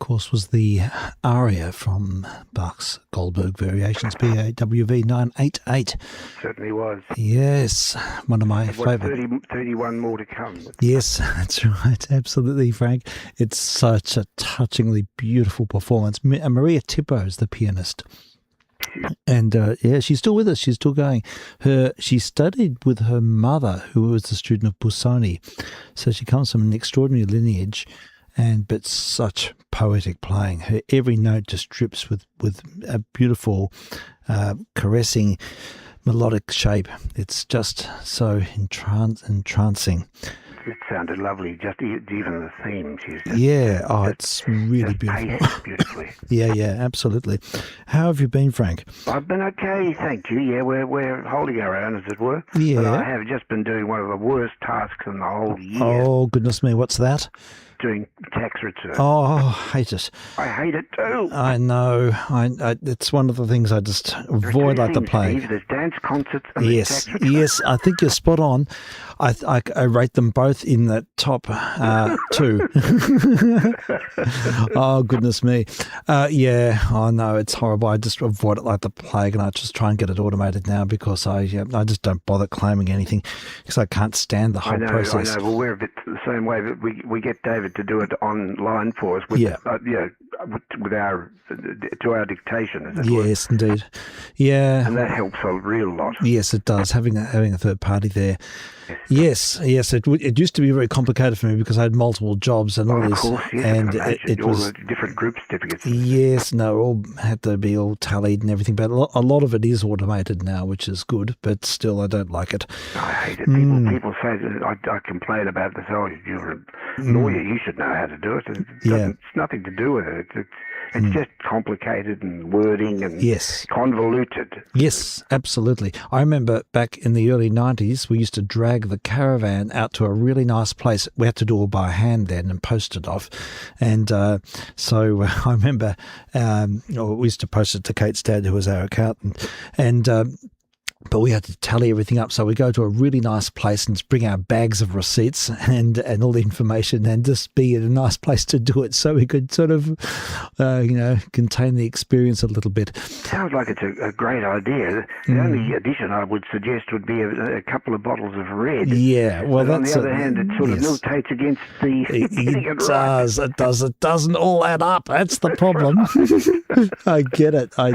course, was the aria from Bach's Goldberg Variations, BAWV 988. Certainly was. Yes, one of my favourite. 31 more to come. Yes, that's right. Absolutely, Frank. It's such a touchingly beautiful performance. Maria Tippo is the pianist. And she's still with us. She's still going. She studied with her mother, who was a student of Busoni. So she comes from an extraordinary lineage, but such poetic playing. Her every note just drips with a beautiful, caressing, melodic shape. It's just so entrancing. It sounded lovely, just even the theme. It's really beautiful. Beautifully. Yeah, absolutely. How have you been, Frank? I've been okay, thank you. Yeah, we're holding our own, as it were. Yeah. But I have just been doing one of the worst tasks in the whole year. Oh, goodness me, what's that? Doing tax return. Oh, I hate it. I hate it too. I know. It's one of the things I just avoid like the plague. Steve, there's dance concerts and there's tax return. Yes, I think you're spot on. I rate them both in the top two. Oh, goodness me. I know, it's horrible. I just avoid it like the plague, and I just try and get it automated now because I just don't bother claiming anything because I can't stand the whole process. I know. Well, we're a bit the same way, but we get David to do it online for us with to our dictation, as it were. Yes, indeed. Yeah. And that helps a real lot. Yes, it does, having a third party there. Yes. It used to be very complicated for me because I had multiple jobs and all this. Of course, yes, and it was the different group certificates. Yes, all had to be all tallied and everything. But a lot of it is automated now, which is good. But still, I don't like it. I hate it. People say that I complain about this. Oh, you're a lawyer. You should know how to do it. It's nothing to do with it. It's just complicated and wording and convoluted. Yes, absolutely. I remember back in the early 90s, we used to drag the caravan out to a really nice place. We had to do it by hand then and post it off. And so I remember we used to post it to Kate's dad, who was our accountant. But we had to tally everything up. So we go to a really nice place and bring our bags of receipts and all the information and just be in a nice place to do it so we could sort of, contain the experience a little bit. Sounds like it's a great idea. The only addition I would suggest would be a couple of bottles of red. Yeah, well, but on the other hand, it sort of militates against the getting it right. It does. It doesn't all add up. That's the problem. I get it. I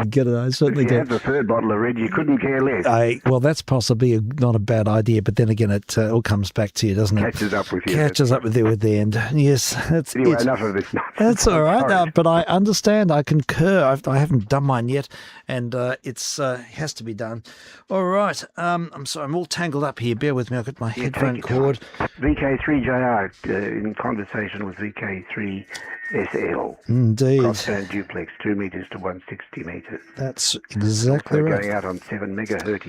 certainly get it. If you had the third bottle of red, you couldn't care less. Well, that's possibly not a bad idea, but then again, it all comes back to you, doesn't it? Catches up with you. Catches up with you at the end. Yes. Anyway, enough of this nonsense. That's all right, but I understand. I concur. I haven't done mine yet, and it has to be done. All right. I'm sorry. I'm all tangled up here. Bear with me. I've got my headphone cord. vk3sl in conversation with vk3sl. Indeed. Crossband duplex, 2 meters to 160 meters. That's exactly right. Going out on 7 megahertz.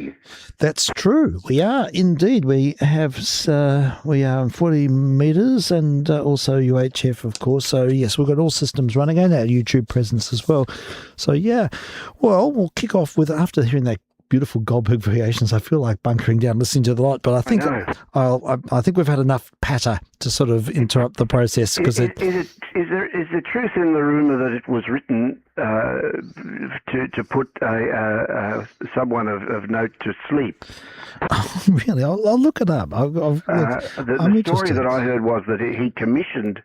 That's true. We are indeed. We are on 40 meters and also UHF, of course. So yes, we've got all systems running and our YouTube presence as well. So yeah, well, we'll kick off with, after hearing that beautiful Goldberg Variations, I feel like bunkering down, listening to the lot, but I think I think we've had enough patter to sort of interrupt the process. Because is the truth in the rumour that it was written to put someone of note to sleep? Oh, really? I'll look it up. The story that I heard was that he commissioned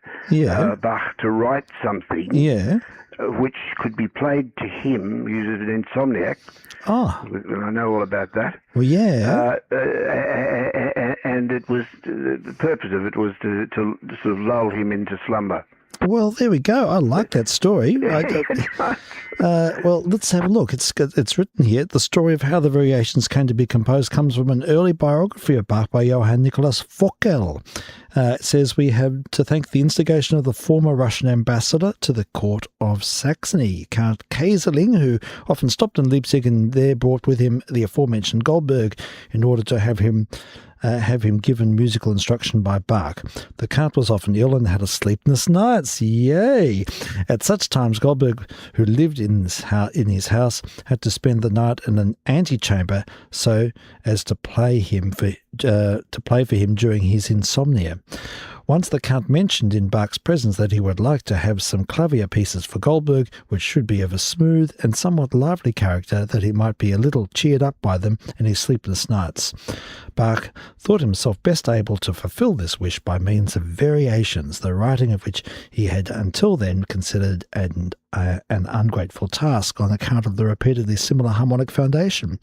Bach to write something. Yeah. Which could be played to him, used an insomniac. Oh. I know all about that. Well, yeah. And it was the purpose of it was to sort of lull him into slumber. Well, there we go. I like that story. Well, let's have a look. It's written here. The story of how the variations came to be composed comes from an early biography of Bach by Johann Nicholas Fockel. It says, we have to thank the instigation of the former Russian ambassador to the court of Saxony, Count Kaiserling, who often stopped in Leipzig and there brought with him the aforementioned Goldberg in order to have him given musical instruction by Bach. The Count was often ill and had sleepless nights. Yay! At such times, Goldberg, who lived in his house, had to spend the night in an antechamber so as to play for him during his insomnia. Once the Count mentioned in Bach's presence that he would like to have some clavier pieces for Goldberg, which should be of a smooth and somewhat lively character, that he might be a little cheered up by them in his sleepless nights. Bach thought himself best able to fulfill this wish by means of variations, the writing of which he had until then considered an ungrateful task on account of the repeatedly similar harmonic foundation.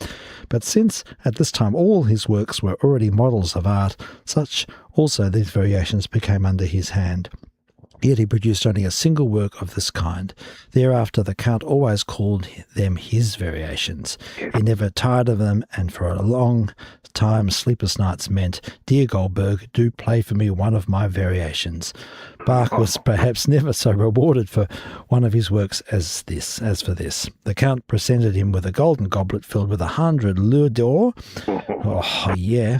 But since at this time all his works were already models of art, such also these variations became under his hand. Yet he produced only a single work of this kind. Thereafter the Count always called them his variations. He never tired of them, and for a long time sleepless nights meant, "Dear Goldberg, do play for me one of my variations." Bach was perhaps never so rewarded for one of his works as for this. The Count presented him with a golden goblet filled with 100 louis d'or. Oh, yeah.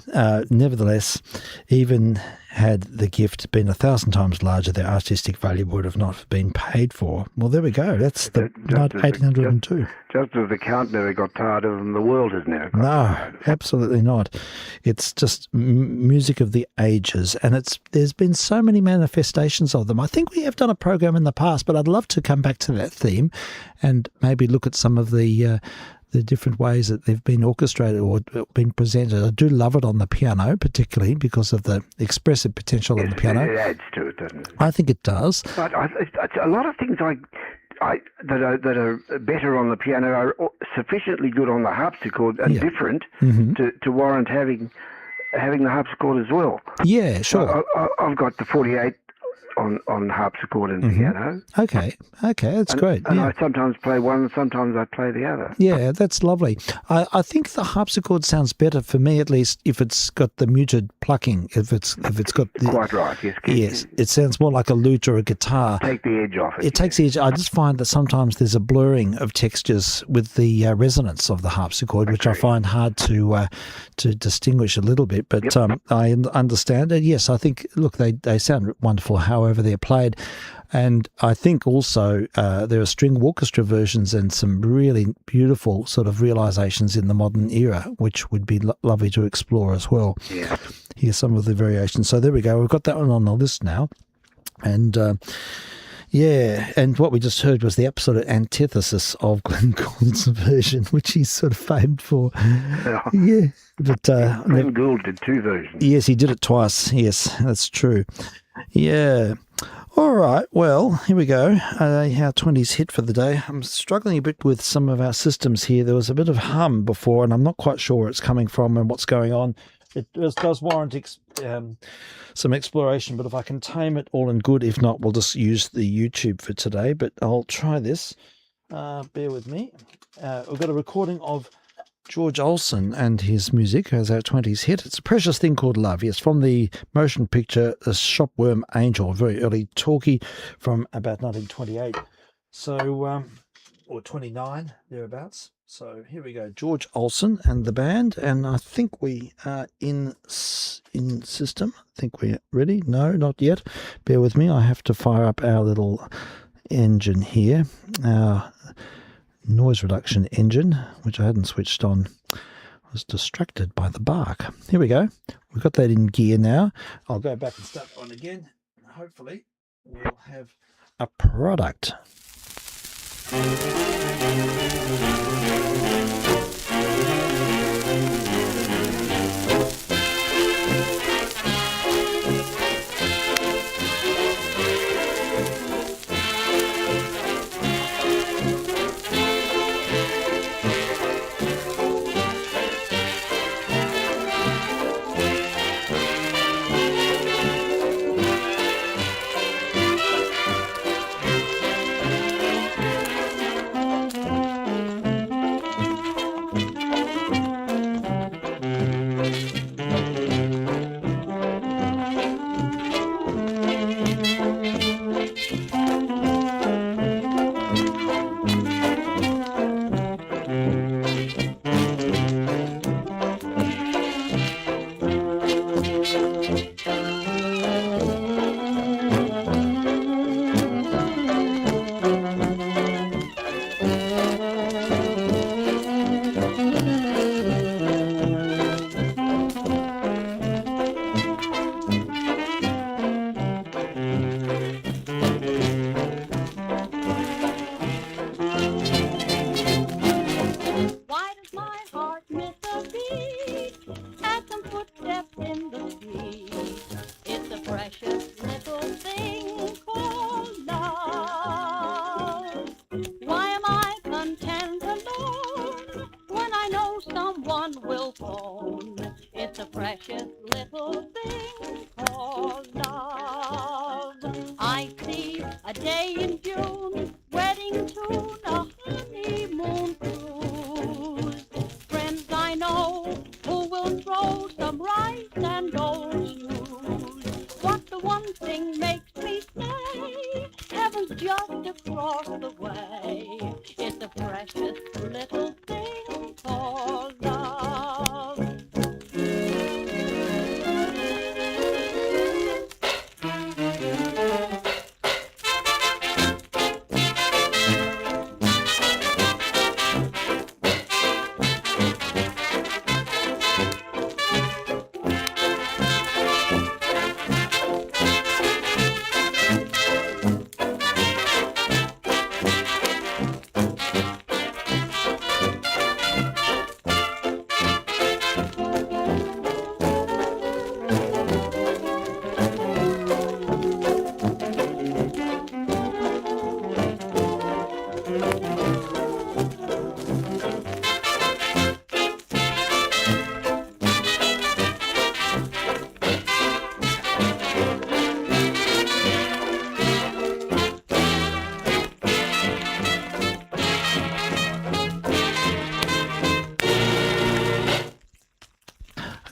Nevertheless, even had the gift been 1,000 times larger, their artistic value would have not been paid for. Well, there we go. That's the 1802. Just as the Count never got tired of them, the world has never got tired. No, absolutely not. It's just music of the ages, and there's been so many manifestations of them. I think we have done a program in the past, but I'd love to come back to that theme and maybe look at some of the different ways that they've been orchestrated or been presented. I do love it on the piano, particularly because of the expressive potential of the piano. It adds to it, doesn't it? I think it does. But a lot of things that are better on the piano are sufficiently good on the harpsichord and different to warrant having the harpsichord as well. Yeah, sure. So I've got the 48 on harpsichord and piano. Okay, that's great. And I sometimes play one, and sometimes I play the other. Yeah, that's lovely. I think the harpsichord sounds better for me, at least, if it's got the muted plucking. If it's got the, quite right. Yes. Yes, it sounds more like a lute or a guitar. Take the edge off it. It takes the edge. I just find that sometimes there's a blurring of textures with the resonance of the harpsichord, which I find hard to distinguish a little bit. But I understand it. Yes, I think. Look, they sound wonderful. However they're played, and I think also there are string orchestra versions and some really beautiful sort of realizations in the modern era, which would be lovely to explore as well. Yeah, here's some of the variations. So there we go. We've got that one on the list now, and and what we just heard was the absolute antithesis of Glenn Gould's version, which he's sort of famed for. Yeah, but Glenn Gould did two versions. Yes, he did it twice. Yes, that's true. Yeah. All right. Well, here we go. Our 20s hit for the day. I'm struggling a bit with some of our systems here. There was a bit of hum before, and I'm not quite sure where it's coming from and what's going on. It does warrant some exploration, but if I can tame it, all in good. If not, we'll just use the YouTube for today. But I'll try this. Bear with me. We've got a recording of George Olsen and his music as our 20s hit. It's a precious thing called love. Yes, from the motion picture The Shopworm Angel, very early talkie from about 1928. So, or 29, thereabouts. So here we go. George Olsen and the band, and I think we are in system. I think we're ready. No, not yet. Bear with me. I have to fire up our little engine here. Our noise reduction engine, which I hadn't switched on. I was distracted by the bark. Here we go. We've got that in gear now. I'll go back and start on again. Hopefully we'll have a product. precious little thing called love. I see a day in June, wedding tune, a honeymoon cruise. Friends I know who will throw some rice and old shoes. What the one thing makes me say, heaven's just across the way. It's a precious little thing called love.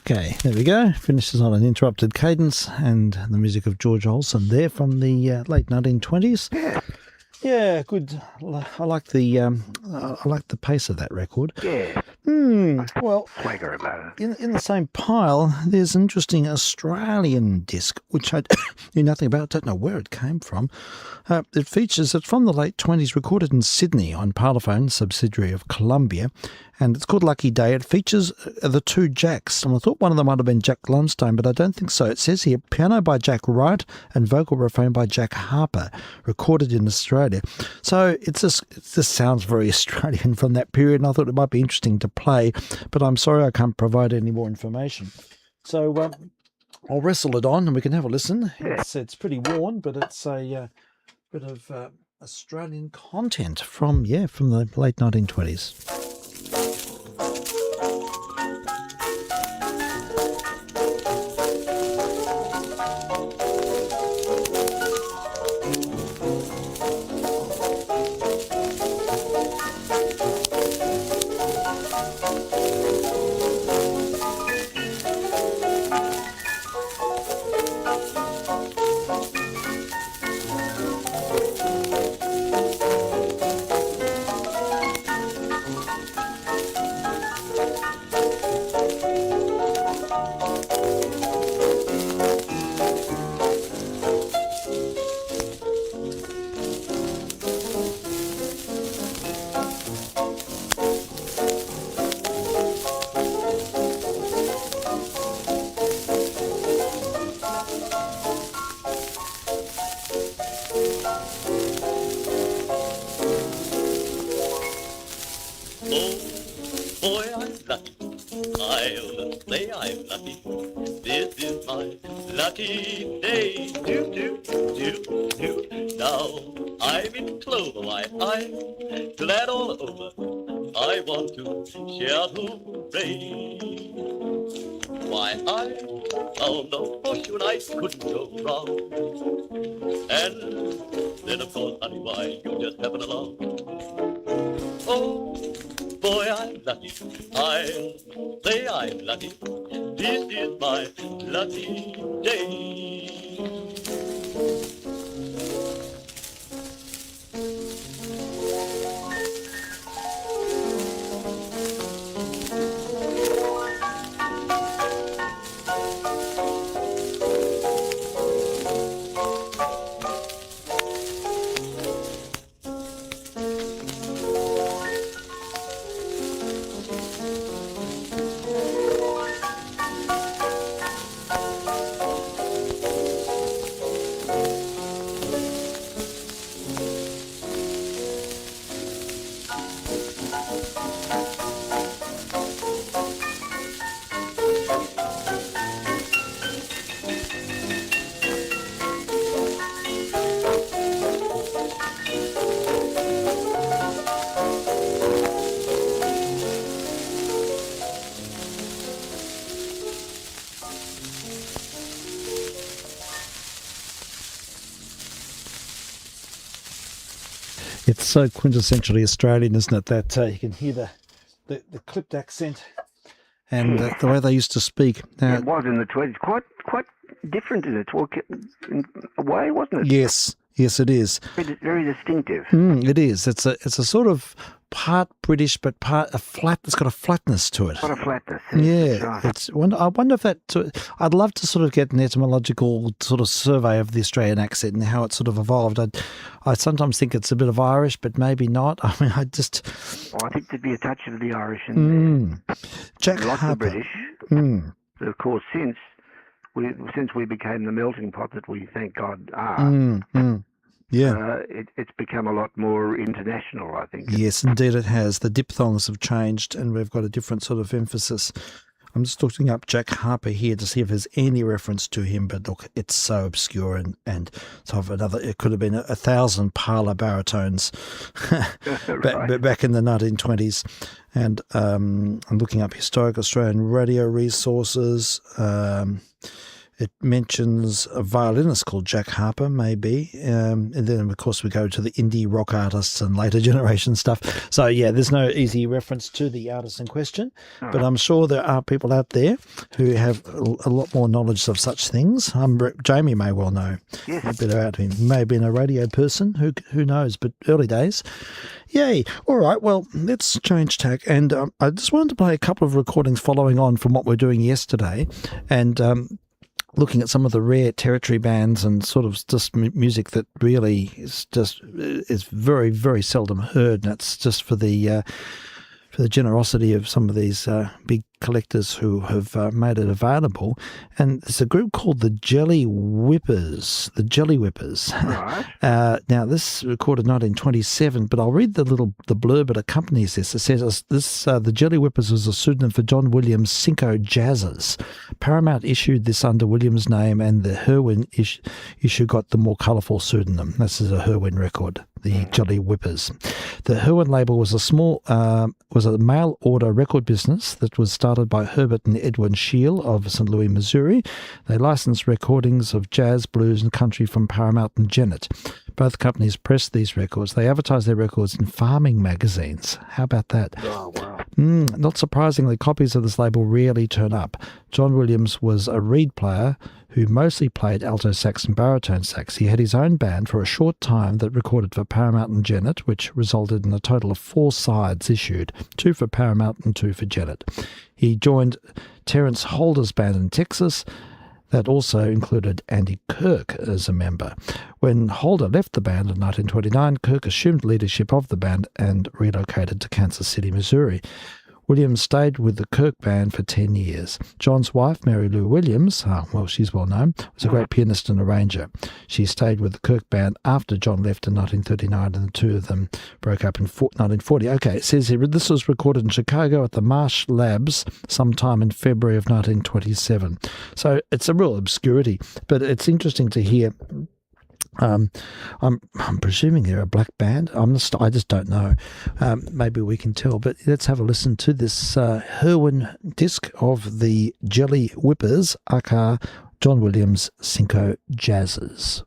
Okay, there we go. Finishes on an interrupted cadence, and the music of George Olsen there from the late 1920s. Yeah, good. I like the pace of that record. Yeah. Well, Swagger about it. in the same pile, there's an interesting Australian disc, which I knew nothing about, don't know where it came from. It's from the late 20s, recorded in Sydney on Parlophone, subsidiary of Columbia, and it's called Lucky Day. It features the two Jacks, and I thought one of them might have been Jack Lundstone, but I don't think so. It says here, piano by Jack Wright and vocal refrain by Jack Harper, recorded in Australia. So it just sounds very Australian from that period, and I thought it might be interesting to play, but I'm sorry I can't provide any more information. So I'll wrestle it on and we can have a listen. It's pretty worn, but it's a bit of Australian content from the late 1920s. Boy, I'm lucky. I'll say I'm lucky. This is my lucky day. Do, do, do, do. Now I'm in clover. Why, I'm glad all over. I want to shout hooray. Why, I found a fortune I couldn't go wrong. And then, of course, honey, why, you just happen along. Oh, boy, I'm lucky. I'll say I'm lucky. This is my lucky day. It's so quintessentially Australian, isn't it? That you can hear the clipped accent and the way they used to speak. It was in the 20s. Quite different in a way, wasn't it? Yes, it is. Very distinctive. It is. It's a sort of part British, but part It's got a flatness to it. Got a flatness. Yeah, right. I wonder if that. I'd love to sort of get an etymological sort of survey of the Australian accent and how it sort of evolved. I sometimes think it's a bit of Irish, but maybe not. I mean, I think there'd be a touch of the Irish in there. Jack Lots Harper. of British. But of course, since we became the melting pot that we, thank God, are. Yeah. It's become a lot more international, I think. Yes, indeed it has. The diphthongs have changed and we've got a different sort of emphasis. I'm just looking up Jack Harper here to see if there's any reference to him, but look, it's so obscure and sort of it could have been 1,000 parlour baritones back in the 1920s. And I'm looking up historic Australian radio resources. It mentions a violinist called Jack Harper, maybe. And then, of course, we go to the indie rock artists and later generation stuff. So, yeah, there's no easy reference to the artist in question. But I'm sure there are people out there who have a lot more knowledge of such things. Jamie may well know a bit about him. He may have been a radio person. Who knows? But early days. Yay. All right. Well, let's change tack. And I just wanted to play a couple of recordings following on from what we were doing yesterday. And looking at some of the rare territory bands and sort of just music that really is very, very seldom heard. And that's just for the generosity of some of these big collectors who have made it available. And there's a group called the Jelly Whippers. The Jelly Whippers. Right. Now, this recorded 1927, but I'll read the blurb that accompanies this. It says the Jelly Whippers was a pseudonym for John Williams' Cinco Jazzers. Paramount issued this under Williams' name, and the Herwin issue got the more colourful pseudonym. This is a Herwin record, the Jelly Whippers. The Herwin label was a mail order record business that was started by Herbert and Edwin Scheel of St. Louis, Missouri. They licensed recordings of jazz, blues and country from Paramount and Gennett. Both companies pressed these records. They advertised their records in farming magazines. How about that? Oh, wow. Not surprisingly, copies of this label rarely turn up. John Williams was a reed player who mostly played alto sax and baritone sax. He had his own band for a short time that recorded for Paramount and Gennett, which resulted in a total of 4 sides issued, 2 for Paramount and 2 for Gennett. He joined Terence Holder's band in Texas that also included Andy Kirk as a member. When Holder left the band in 1929, Kirk assumed leadership of the band and relocated to Kansas City, Missouri. Williams stayed with the Kirk Band for 10 years. John's wife, Mary Lou Williams, she's well known, was a great pianist and arranger. She stayed with the Kirk Band after John left in 1939, and the two of them broke up in 1940. Okay, it says here, this was recorded in Chicago at the Marsh Labs sometime in February of 1927. So it's a real obscurity, but it's interesting to hear. I'm presuming they're a black band. I just don't know. Maybe we can tell. But let's have a listen to this Herwin disc of the Jelly Whippers, aka John Williams' Cinco Jazzers.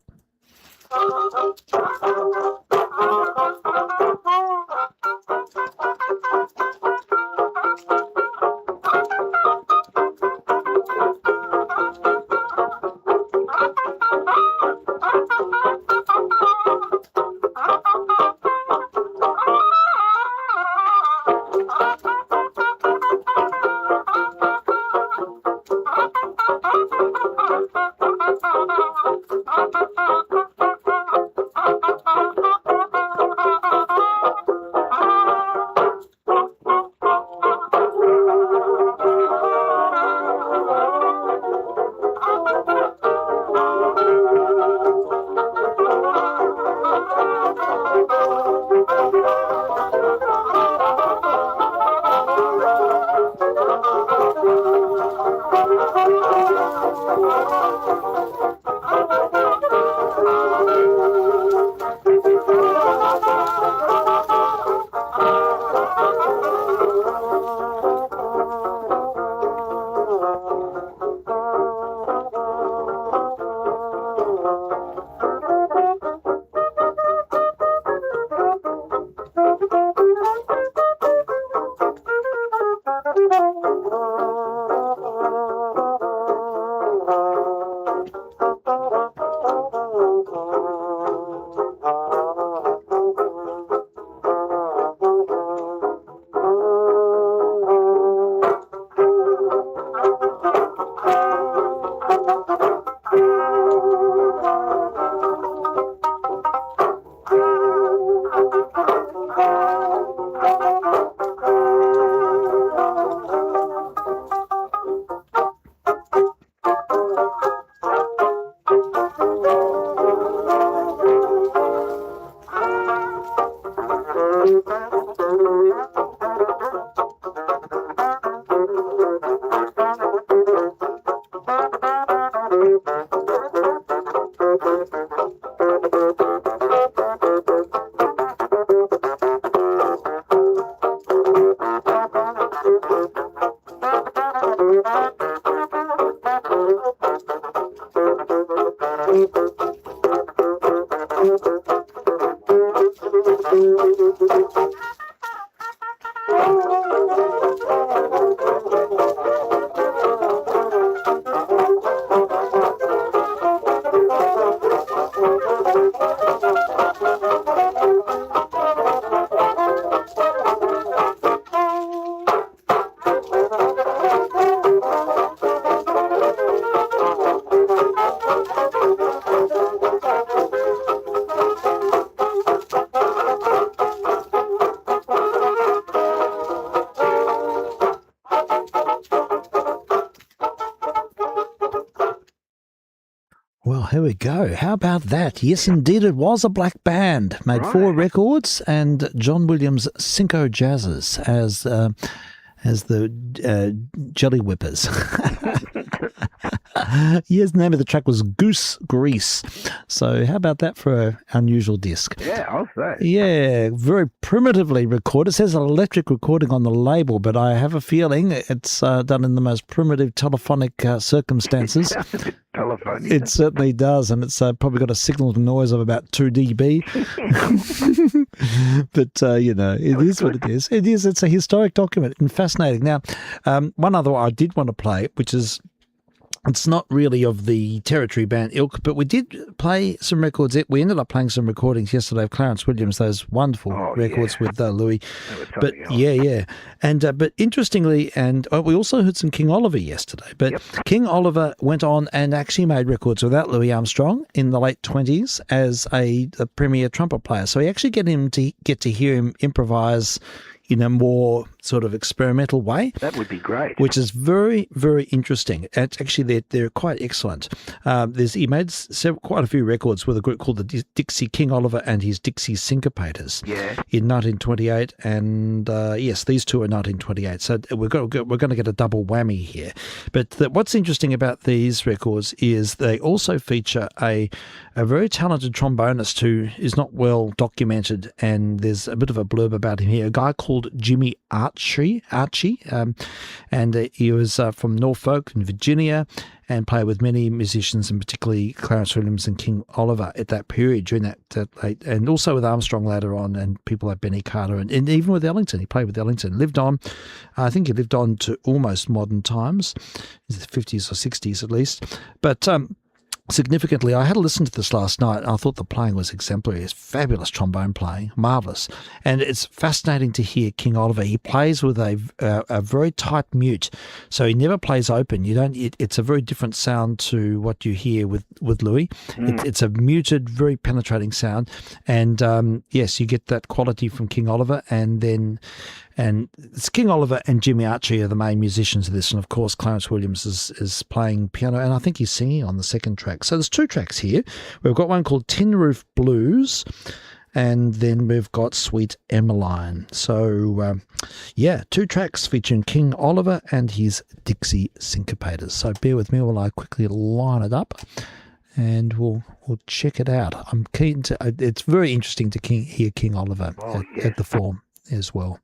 Well, here we go. How about that? Yes, indeed, it was a black band. Made 4 records, and John Williams' Cinco Jazzers as the Jelly Whippers. Yes, the name of the track was Goose Grease. So how about that for an unusual disc? Yeah, I'll say. Yeah, very primitively recorded. It says electric recording on the label, but I have a feeling it's done in the most primitive telephonic circumstances. Sounds a bit telephonic. It certainly does, and it's probably got a signal to noise of about 2 dB. But, it is what it is. It is. It's a historic document and fascinating. Now, one other I did want to play, which is, it's not really of the Territory band ilk, but we did play some records. We ended up playing some recordings yesterday of Clarence Williams, those wonderful records with Louis. But yeah. And but interestingly, and we also heard some King Oliver yesterday. But King Oliver went on and actually made records without Louis Armstrong in the late 20s as a premier trumpet player. So he actually get to hear him improvise in a more sort of experimental way. That would be great. Which is very, very interesting. Actually, they're quite excellent. He made quite a few records with a group called the Dixie King Oliver and his Dixie Syncopators in 1928. And yes, these two are 1928. So we're going to get a double whammy here. But what's interesting about these records is they also feature a very talented trombonist who is not well documented, and there's a bit of a blurb about him here, a guy called Jimmy Archie, and he was from Norfolk in Virginia and played with many musicians, and particularly Clarence Williams and King Oliver at that period, during that late, and also with Armstrong later on, and people like Benny Carter, and even with Ellington. He played with Ellington, I think he lived on to almost modern times, in the 50s or 60s at least. But significantly, I had to listen to this last night. I thought the playing was exemplary. It's fabulous trombone playing, marvellous. And it's fascinating to hear King Oliver. He plays with a very tight mute, so he never plays open. It's a very different sound to what you hear with Louis. It's a muted, very penetrating sound. And yes, you get that quality from King Oliver, and it's King Oliver and Jimmy Archie are the main musicians of this, and of course Clarence Williams is playing piano, and I think he's singing on the second track. So there's 2 tracks here. We've got one called Tin Roof Blues, and then we've got Sweet Emmeline. So 2 tracks featuring King Oliver and his Dixie Syncopators. So bear with me while I quickly line it up, and we'll check it out. I'm keen to. It's very interesting to hear King Oliver at the Forum as well.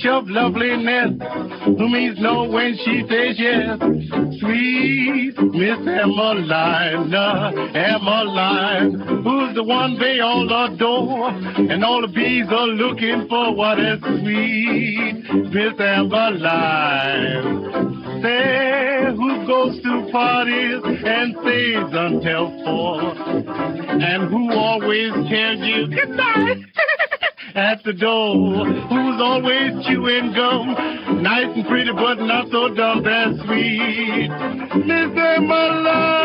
flash of loveliness, who means no when she says yes. Sweet Miss Emmeline, who's the one they all adore, and all the bees are looking for. What is sweet Miss Emmeline? Say, who goes to parties and stays until 4, and who always tells you good night at the door, who's always chewing gum, nice and pretty but not so dumb. That's sweet Miss Emmeline.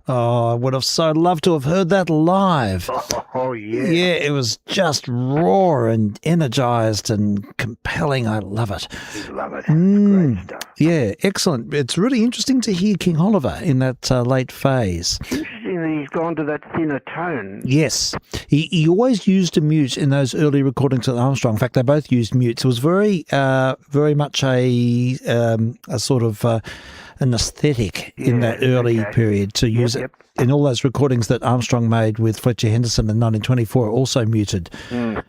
Oh, I would have so loved to have heard that live. Oh, yeah. Yeah, it was just raw and energized and compelling. I love it. You love it. Great stuff. Yeah, excellent. It's really interesting to hear King Oliver in that late phase. Interesting that he's gone to that thinner tone. Yes. He always used a mute in those early recordings of Armstrong. In fact, they both used mutes. It was very much a sort of an aesthetic in that early period to use it. In all those recordings that Armstrong made with Fletcher Henderson in 1924, also muted.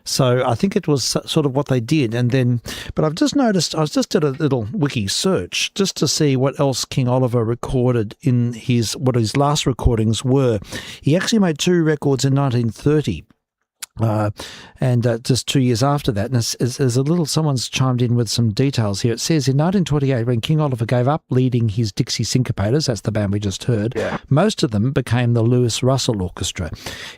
So I think it was sort of what they did. And then, but I've just noticed, I just did a little wiki search just to see what else King Oliver recorded in what his last recordings were. He actually made 2 records in 1930. And just 2 years after that, and as a little, someone's chimed in with some details here. It says in 1928, when King Oliver gave up leading his Dixie Syncopators, that's the band we just heard, most of them became the Lewis Russell Orchestra.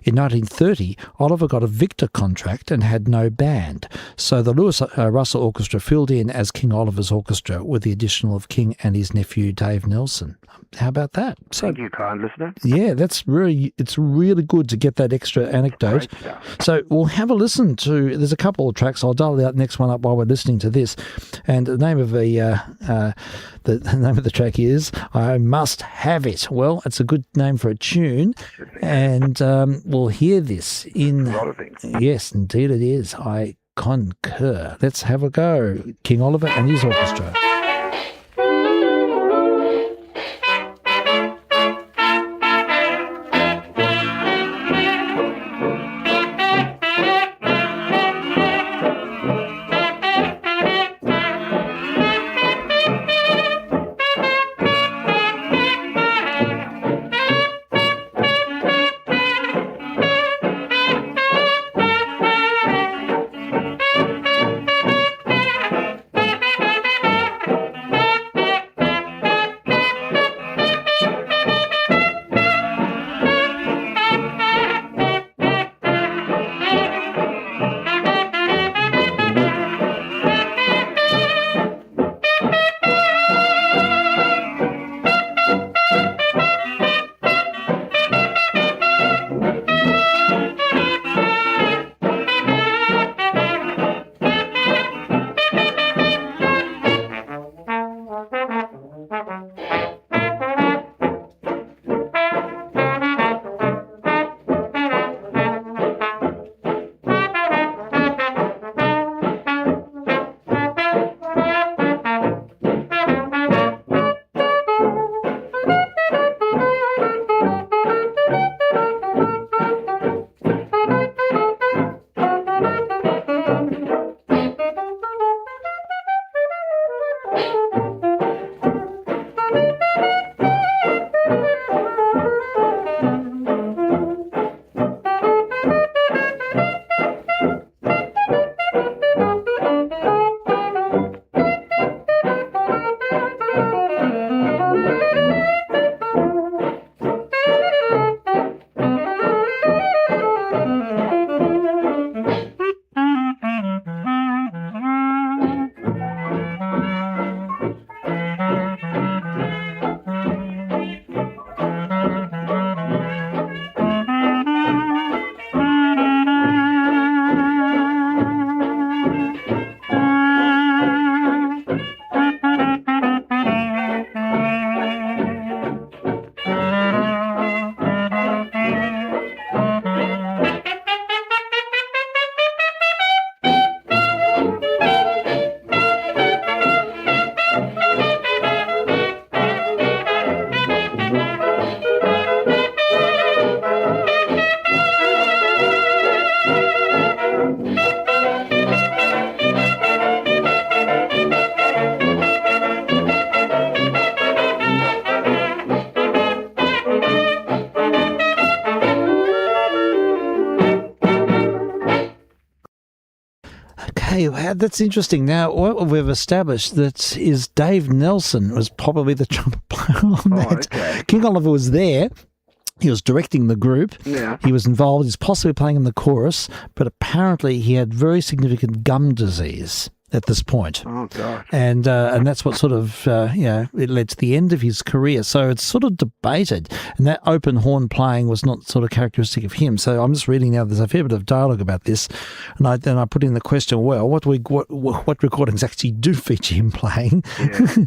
In 1930, Oliver got a Victor contract and had no band, so the Lewis Russell Orchestra filled in as King Oliver's orchestra with the addition of King and his nephew Dave Nelson. How about that? So, Thank you, kind listener. Yeah, it's really good to get that extra anecdote. So we'll have a listen to, there's a couple of tracks. I'll dial the next one up while we're listening to this. And the name of the name of the track is I Must Have It. Well, it's a good name for a tune. And we'll hear this in... A lot of things. Yes, indeed it is. I concur. Let's have a go. King Oliver and his orchestra. Hey, that's interesting. Now, what we've established that is Dave Nelson was probably the trumpet player on that. Okay. King Oliver was there. He was directing the group. Yeah. He was involved. He's possibly playing in the chorus, but apparently he had very significant gum disease at this point. Oh, God. And that's what sort of, it led to the end of his career. So it's sort of debated. And that open horn playing was not sort of characteristic of him. So I'm just reading now, there's a fair bit of dialogue about this. And I put in the question, well, what recordings actually do feature him playing? Yeah.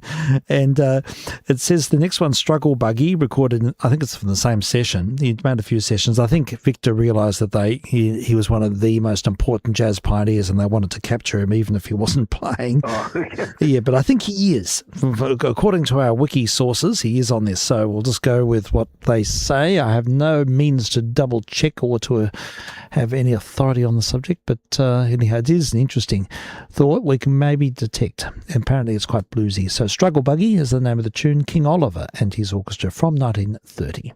And it says the next one, Struggle Buggy, recorded, I think it's from the same session. He made a few sessions. I think Victor realised that he was one of the most important jazz pioneers and they wanted to capture him even if he wasn't playing. Oh, Yeah, but I think he is. According to our wiki sources, he is on this. So we'll just go with what they say. I have no means to double check or to have any authority on the subject, but anyhow, it is an interesting thought we can maybe detect. Apparently it's quite bluesy. So Struggle Buggy is the name of the tune, King Oliver and his orchestra from 1930.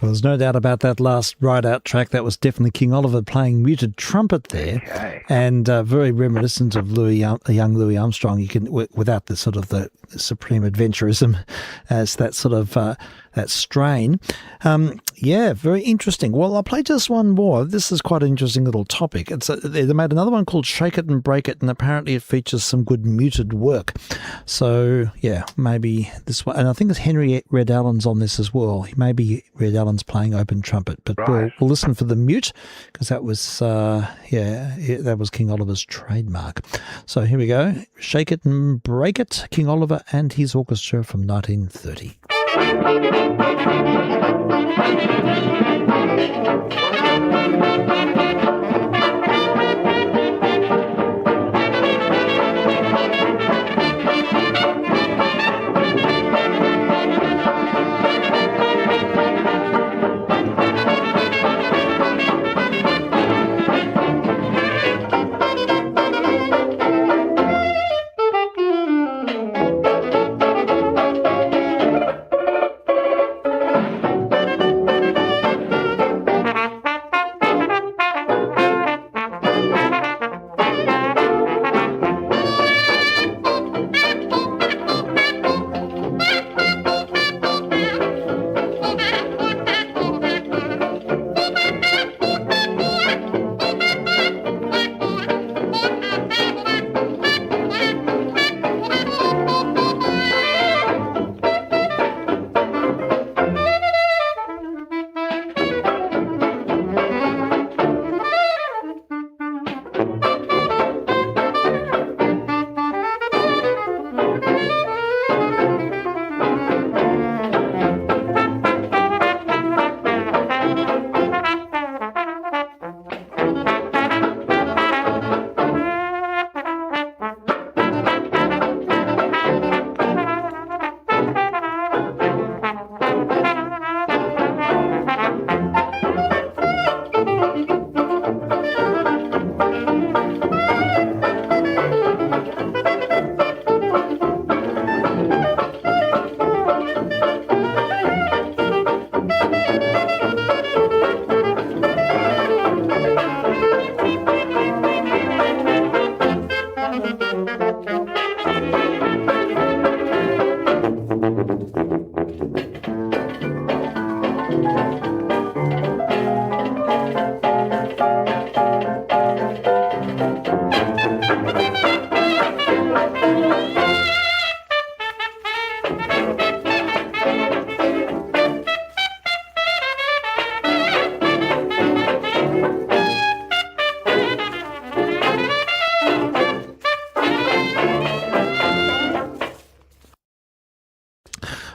Well, there's no doubt about that last ride-out track. That was definitely King Oliver playing muted trumpet there, Okay. and very reminiscent of young Louis Armstrong. You can, without the sort of the supreme adventurism, as that sort of that strain. Yeah, very interesting. Well, I'll play just one more. This is quite an interesting little topic. They made another one called Shake It and Break It, and apparently it features some good muted work. So, yeah, maybe this one. And I think it's Henry Red Allen's on this as well. Maybe Red Allen's playing open trumpet. But Right. we'll listen for the mute, because that was, that was King Oliver's trademark. So here we go. Shake It and Break It, King Oliver and his orchestra from 1930.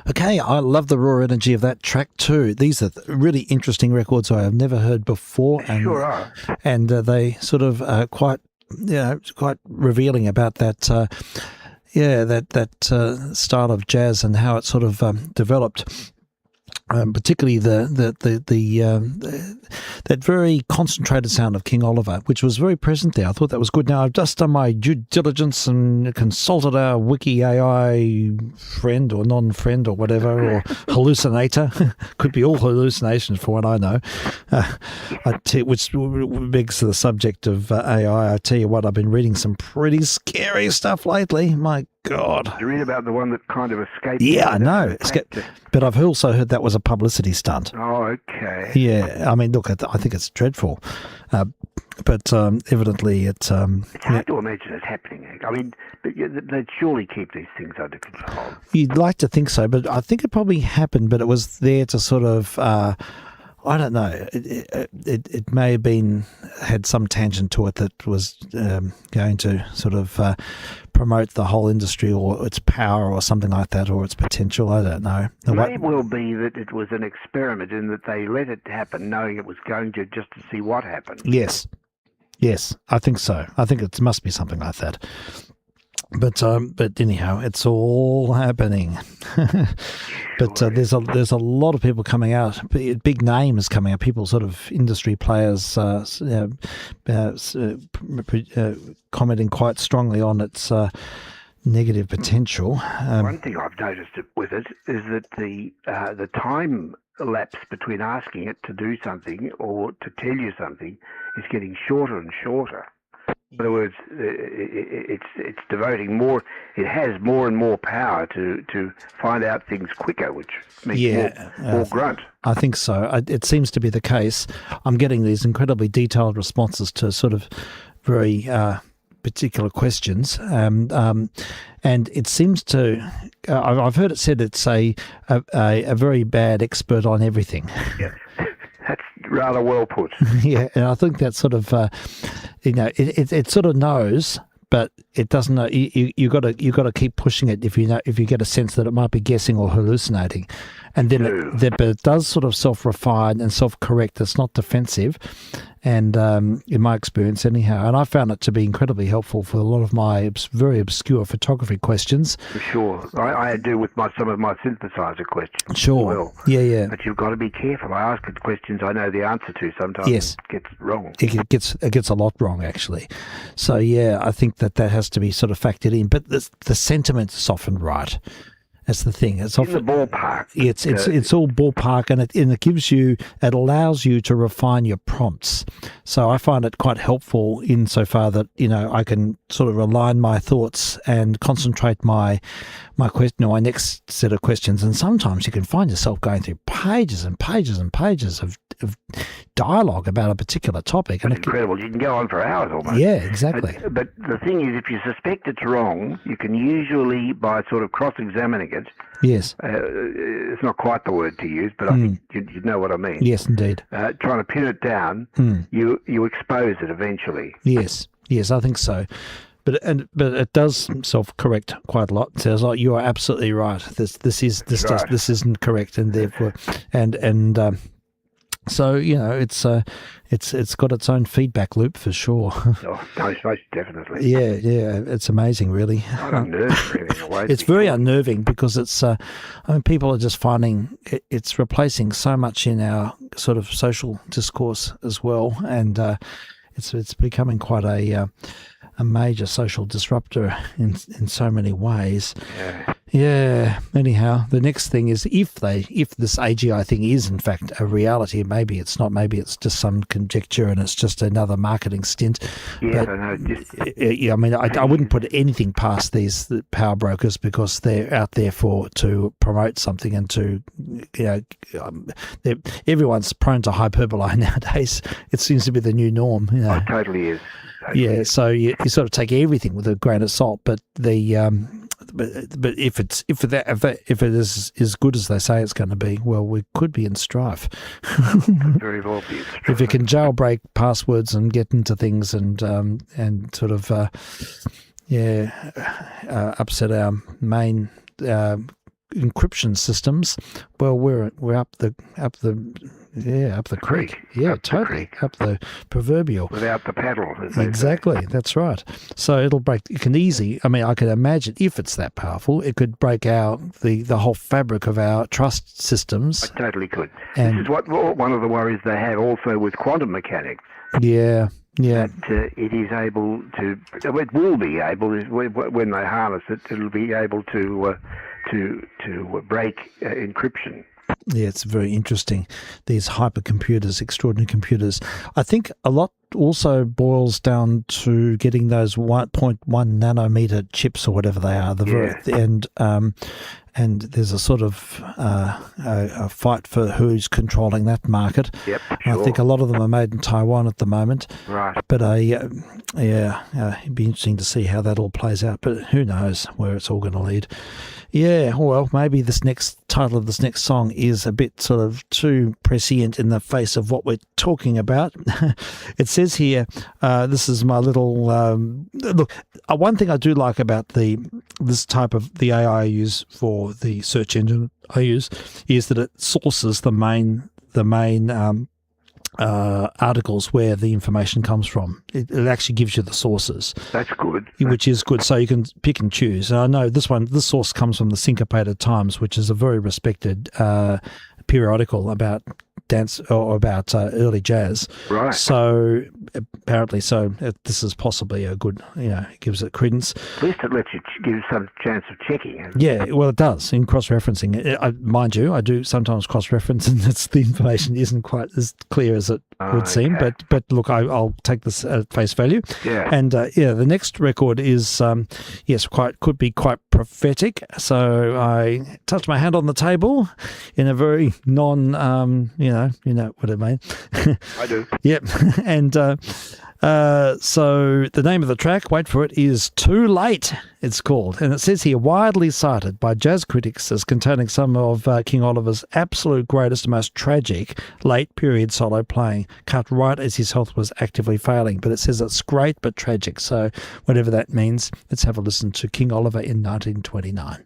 Okay, I love the raw energy of that track too. These are really interesting records I have never heard before, and Sure are. And they sort of quite revealing about that. That style of jazz and how it sort of developed. Particularly that very concentrated sound of King Oliver, which was very present there. I thought that was good. Now, I've just done my due diligence and consulted our Wiki AI friend or non-friend or whatever, or hallucinator. Could be all hallucinations for what I know. Which begs the subject of AI. I tell you what, I've been reading some pretty scary stuff lately. My God. Did you read about the one that kind of escaped? Yeah, I know. But I've also heard that was a publicity stunt. Oh, okay. Yeah, I mean, look, I think it's dreadful. But evidently it's... it's hard to imagine it happening. I mean, they'd surely keep these things under control. You'd like to think so, but I think it probably happened, but it was there to sort of... I don't know. It may have had some tangent to it that was going to sort of promote the whole industry or its power or something like that, or its potential. I don't know. It may well be that it was an experiment in that they let it happen knowing it was going to, just to see what happened. Yes, I think so. I think it must be something like that. But anyhow, it's all happening. But there's a lot of people coming out, big names coming out, people sort of industry players commenting quite strongly on its negative potential. One thing I've noticed with it is that the time elapse between asking it to do something or to tell you something is getting shorter and shorter. In other words, it's devoting more. It has more and more power to find out things quicker, which makes more grunt. I think so. It seems to be the case. I'm getting these incredibly detailed responses to sort of very particular questions, and it seems to. I've heard it said it's a very bad expert on everything. Yeah. That's rather well put. Yeah, and I think that sort of, it sort of knows, but it doesn't know. You got to keep pushing it if you get a sense that it might be guessing or hallucinating, and then but it does sort of self-refine and self-correct. It's not defensive, and in my experience, anyhow, and I found it to be incredibly helpful for a lot of my very obscure photography questions. For sure, I do with some of my synthesizer questions. Sure, well. Yeah. But you've got to be careful. I ask it questions I know the answer to. Sometimes it gets wrong. It gets a lot wrong, actually. So yeah, I think that has to be sort of factored in. But the sentiment's often right. That's the thing. It's often in the ballpark. It's all ballpark, and it allows you to refine your prompts. So I find it quite helpful insofar that I can sort of align my thoughts and concentrate my next set of questions. And sometimes you can find yourself going through pages and pages and pages of dialogue about a particular topic. That's incredible. You can go on for hours almost. Yeah, exactly. But the thing is, if you suspect it's wrong, you can usually, by sort of cross-examining it. Yes. It's not quite the word to use, but I think you know what I mean. Yes, indeed. Trying to pin it down, you expose it eventually. Yes, I think so. But it does self-correct quite a lot. It says, "Oh, you are absolutely right. This isn't correct," and therefore, so it's got its own feedback loop for sure. Oh, most definitely. Yeah, it's amazing, really. Quite unnerving in a way. It's very unnerving because it's. People are just finding it's replacing so much in our sort of social discourse as well, and it's becoming quite a major social disruptor in so many ways. Yeah. Anyhow, the next thing is if this AGI thing is in fact a reality, maybe it's not. Maybe it's just some conjecture and it's just another marketing stint. Yeah, but, I know. I mean, I wouldn't put anything past these power brokers because they're out there to promote something and to, everyone's prone to hyperbole nowadays. It seems to be the new norm. It totally is. Yeah, so you sort of take everything with a grain of salt, but but if it is as good as they say it's going to be, well, we could be in strife. Very well be. If you can jailbreak passwords and get into things and sort of upset our main encryption systems, well, we're up the creek. Yeah, totally. Up the proverbial. Without the paddle. Exactly. That's right. So it'll break. It can I can imagine if it's that powerful, it could break out the whole fabric of our trust systems. It totally could. And this is one of the worries they have also with quantum mechanics. Yeah. Yeah. That it is able to. It will be able when they harness it. It'll be able to break encryption. Yeah, it's very interesting. These hypercomputers, extraordinary computers. I think a lot also boils down to getting those 1.1 nanometer chips or whatever they are. And there's a sort of a fight for who's controlling that market. Yep, sure. I think a lot of them are made in Taiwan at the moment. Right. But it'd be interesting to see how that all plays out. But who knows where it's all going to lead. Yeah, well, maybe this next title of this next song is a bit sort of too prescient in the face of what we're talking about. It says here, this is my little look. One thing I do like about this type of the AI I use for the search engine I use is that it sources the main articles where the information comes from. It actually gives you the sources. That's good. Which is good. So you can pick and choose. And I know this source comes from the Syncopated Times, which is a very respected periodical about dance or about early jazz. Right. So apparently, this is possibly a good, it gives it credence. At least it lets you give some chance of checking. Yeah, well, it does in cross-referencing. Mind you, I do sometimes cross-reference, and the information isn't quite as clear as it would seem. But look, I'll take this at face value. Yeah. And the next record is could be quite prophetic. So I touched my hand on the table in a very you know what I mean. I do. Yep. And so the name of the track, wait for it, is Too Late, it's called. And it says here, widely cited by jazz critics as containing some of King Oliver's absolute greatest and most tragic late period solo playing, cut right as his health was actively failing. But it says it's great but tragic. So whatever that means, let's have a listen to King Oliver in 1929.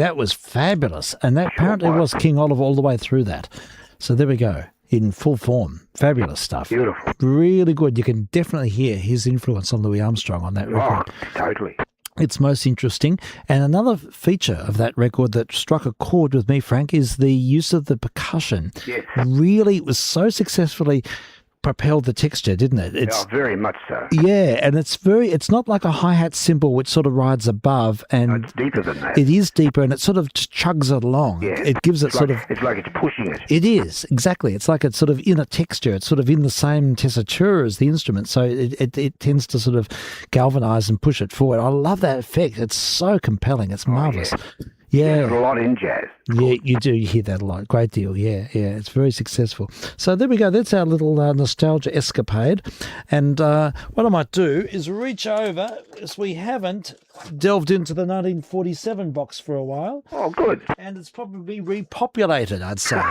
that was fabulous. And that apparently was King Oliver all the way through that. So there we go, in full form. Fabulous stuff. Beautiful. Really good. You can definitely hear his influence on Louis Armstrong on that record. Oh, totally. It's most interesting. And another feature of that record that struck a chord with me, Frank, is the use of the percussion. Yes. Really, it was so successfully propelled the texture, didn't it? Very much so. Yeah, and it's not like a hi-hat cymbal which sort of rides above, and it's deeper than that. It is deeper, and it sort of chugs it along. Yeah. It gives it sort of... It's like it's pushing it. It is, exactly. It's like it's sort of in a texture. It's sort of in the same tessitura as the instrument, so it tends to sort of galvanise and push it forward. I love that effect. It's so compelling. It's marvellous. Yeah. There's a lot in jazz. Yeah, you do. You hear that a lot. Great deal. Yeah. It's very successful. So there we go. That's our little nostalgia escapade. And what I might do is reach over, as we haven't delved into the 1947 box for a while. Oh, good. And it's probably repopulated, I'd say.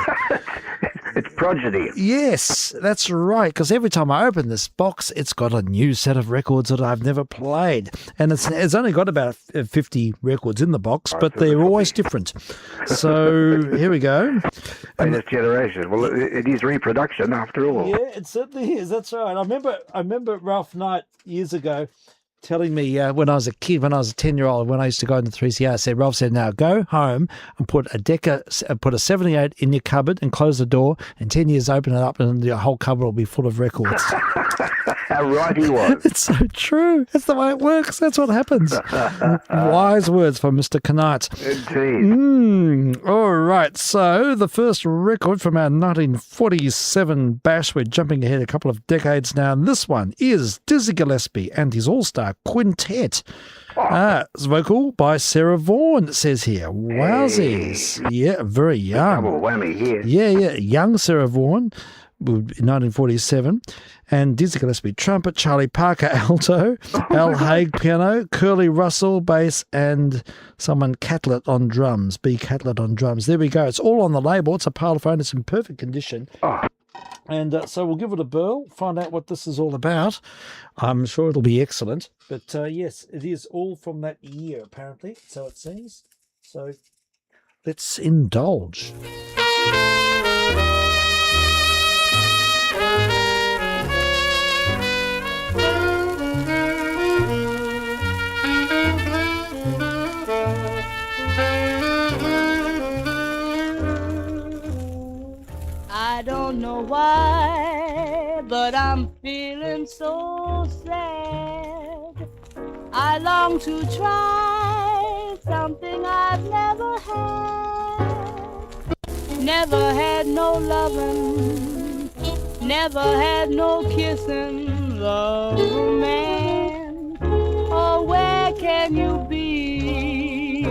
It's progeny. Yes, that's right, because every time I open this box, it's got a new set of records that I've never played. And it's only got about 50 records in the box, but they're always different. So here we go. Latest generation. Well, it is reproduction after all. Yeah, it certainly is. That's right. I remember Ralph Knight years ago telling me when I was a kid, when I was a 10-year-old, when I used to go into 3CR, Ralph said, now go home and put a 78 in your cupboard and close the door, and 10 years open it up and your whole cupboard will be full of records. How right he was. It's so true. That's the way it works. That's what happens. Wise words from Mr. Knight. Indeed. All right. So the first record from our 1947 bash, we're jumping ahead a couple of decades now, and this one is Dizzy Gillespie and his all-star quintet. It's vocal by Sarah Vaughan, it says here. Wowsies. Hey. Yeah, very young. Double whammy here. Yeah. Young Sarah Vaughan, 1947. And Dizzy Gillespie trumpet, Charlie Parker alto, Al Haig piano, Curly Russell bass, and someone Catlett on drums, B. Catlett on drums. There we go. It's all on the label. It's a Parlophone. It's in perfect condition. And so we'll give it a burl, find out what this is all about. I'm sure it'll be excellent. But yes, it is all from that year, apparently, so it seems. So let's indulge. I don't know why, but I'm feeling so sad. I long to try something I've never had. Never had no loving, never had no kissing, love, man. Oh, where can you be?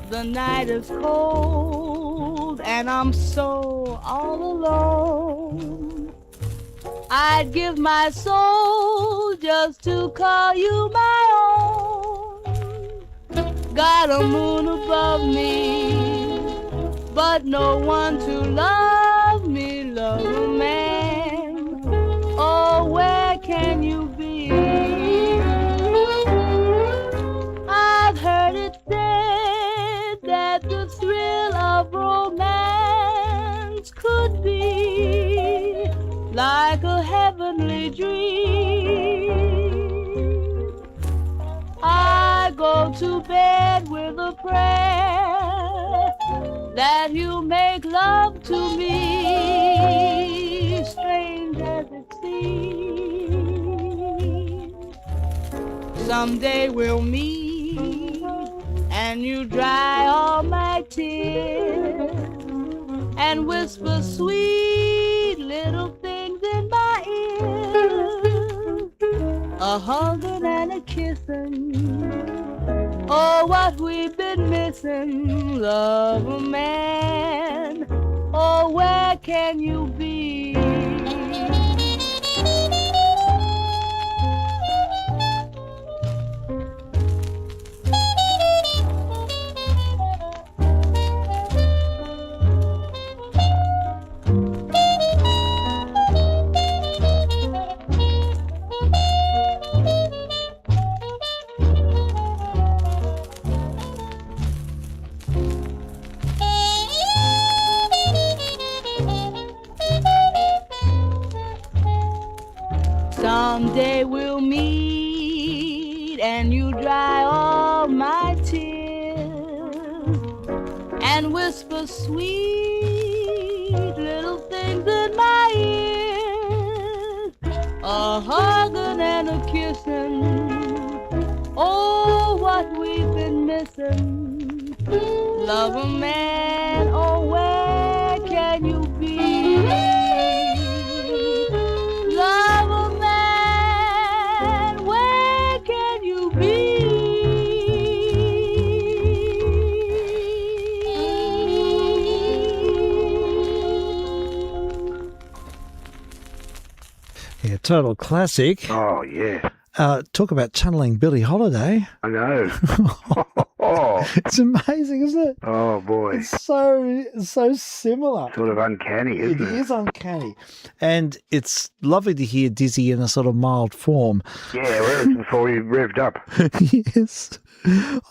The night is cold and I'm so all alone. I'd give my soul just to call you my own. Got a moon above me, but no one to love me, love a man. Oh, where can you be? I've heard it said that the thrill of romance could be like a heavenly dream. I go to bed with a prayer that you make love to me, strange as it seems. Someday we'll meet and you dry all my tears and whisper sweet little things in my ear, a hugging and a kissing. Oh, what we've been missing, love a man. Oh, where can you be? Someday we'll meet and you dry all my tears and whisper sweet little things in my ears, a hugging and a kissing. Oh, what we've been missing. Love a man, oh, where can you be? Love a man, where can you be? Yeah, total classic. Oh, yeah. Talk about channeling Billie Holiday. I know. It's amazing, isn't it? Oh, boy. It's so similar. Sort of uncanny, isn't it? It is uncanny. And it's lovely to hear Dizzy in a sort of mild form. Yeah, whereas before you revved up. Yes.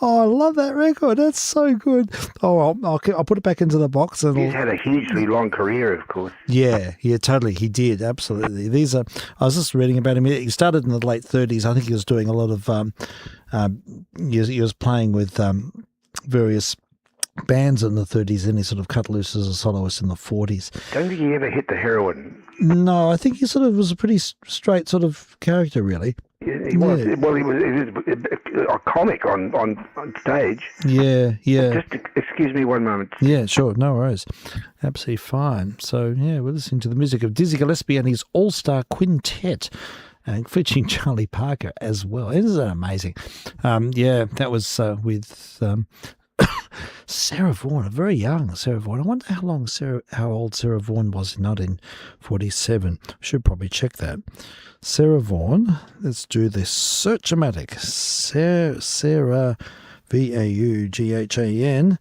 Oh, I love that record. That's so good. Oh, I'll put it back into the box. And He's had a hugely long career, of course. Yeah, totally. He did, absolutely. I was just reading about him. He started in the late 30s. I think he was doing a lot of, he was playing with various bands in the 30s, and he sort of cut loose as a soloist in the 40s. Don't think he ever hit the heroin. No, I think he sort of was a pretty straight sort of character, really. He was. Well, he was a comic on stage. Yeah. Just excuse me one moment. Yeah, sure. No worries. Absolutely fine. So, yeah, we're listening to the music of Dizzy Gillespie and his All-Star Quintet, and featuring Charlie Parker as well. Isn't that amazing? That was with Sarah Vaughan, a very young Sarah Vaughan. I wonder how old Sarah Vaughan was in 1947. Should probably check that. Sarah Vaughan. Let's do this Search-O-Matic. Sarah Vaughan.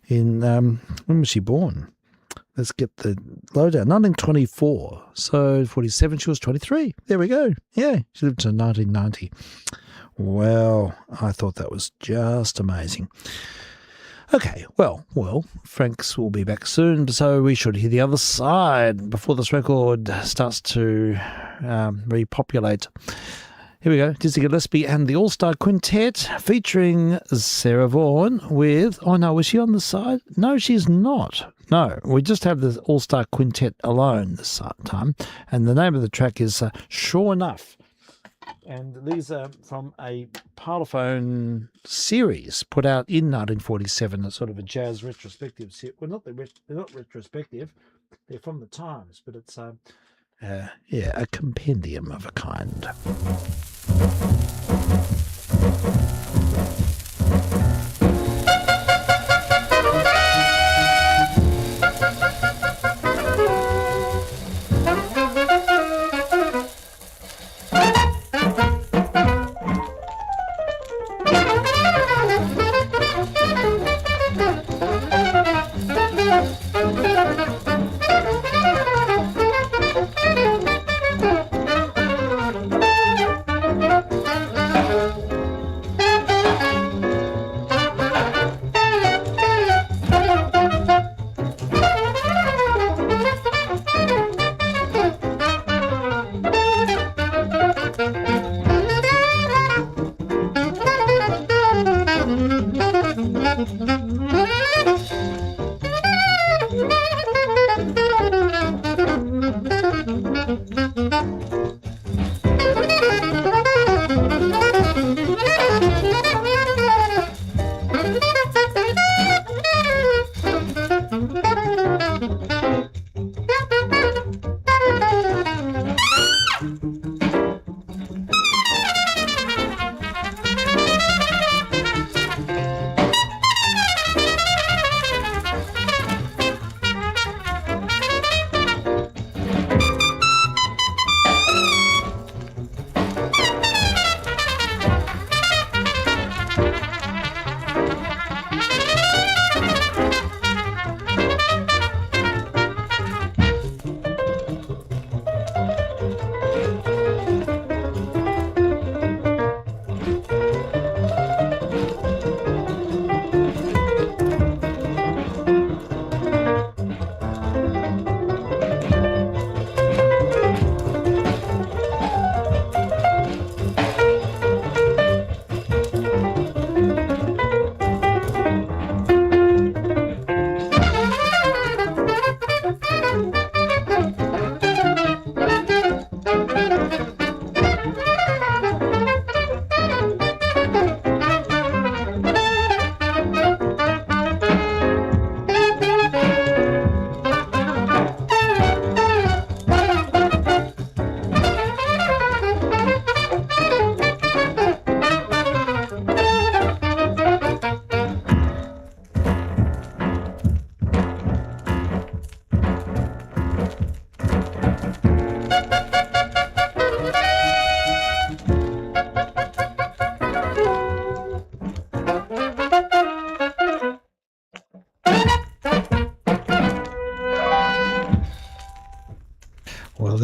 In when was she born? Let's get the lowdown. 1924. So 47. She was 23. There we go. Yeah, she lived until 1990. Well, I thought that was just amazing. Okay, well, Franks will be back soon, so we should hear the other side before this record starts to repopulate. Here we go, Dizzy Gillespie and the All-Star Quintet featuring Sarah Vaughan with... Oh, no, was she on the side? No, she's not. No, we just have the All-Star Quintet alone this time, and the name of the track is Sure Enough. And these are from a Parlophone series put out in 1947, a sort of a jazz retrospective series. Well, they're not retrospective, they're from the times, but it's a compendium of a kind.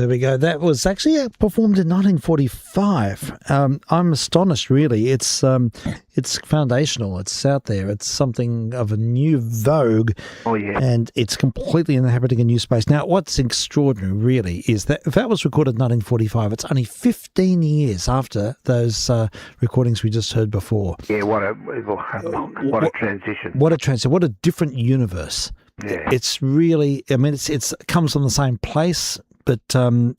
there we go. That was actually performed in 1945. I'm astonished, really. It's foundational. It's out there. It's something of a new vogue. Oh, yeah. And it's completely inhabiting a new space. Now, what's extraordinary, really, is that if that was recorded in 1945, it's only 15 years after those recordings we just heard before. Yeah, what a transition. What a transition. What a different universe. Yeah. It's really, I mean, it comes from the same place, but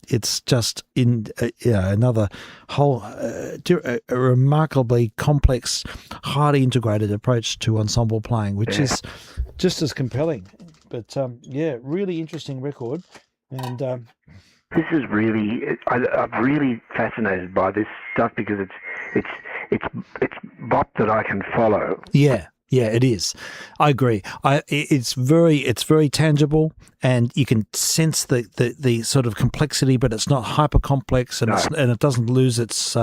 it's just in another whole, a remarkably complex, highly integrated approach to ensemble playing, which is just as compelling. But really interesting record. And this is really, I'm really fascinated by this stuff because it's bop that I can follow. Yeah. Yeah, it is. I agree. It's very tangible, and you can sense the sort of complexity, but it's not hyper complex, and it doesn't lose its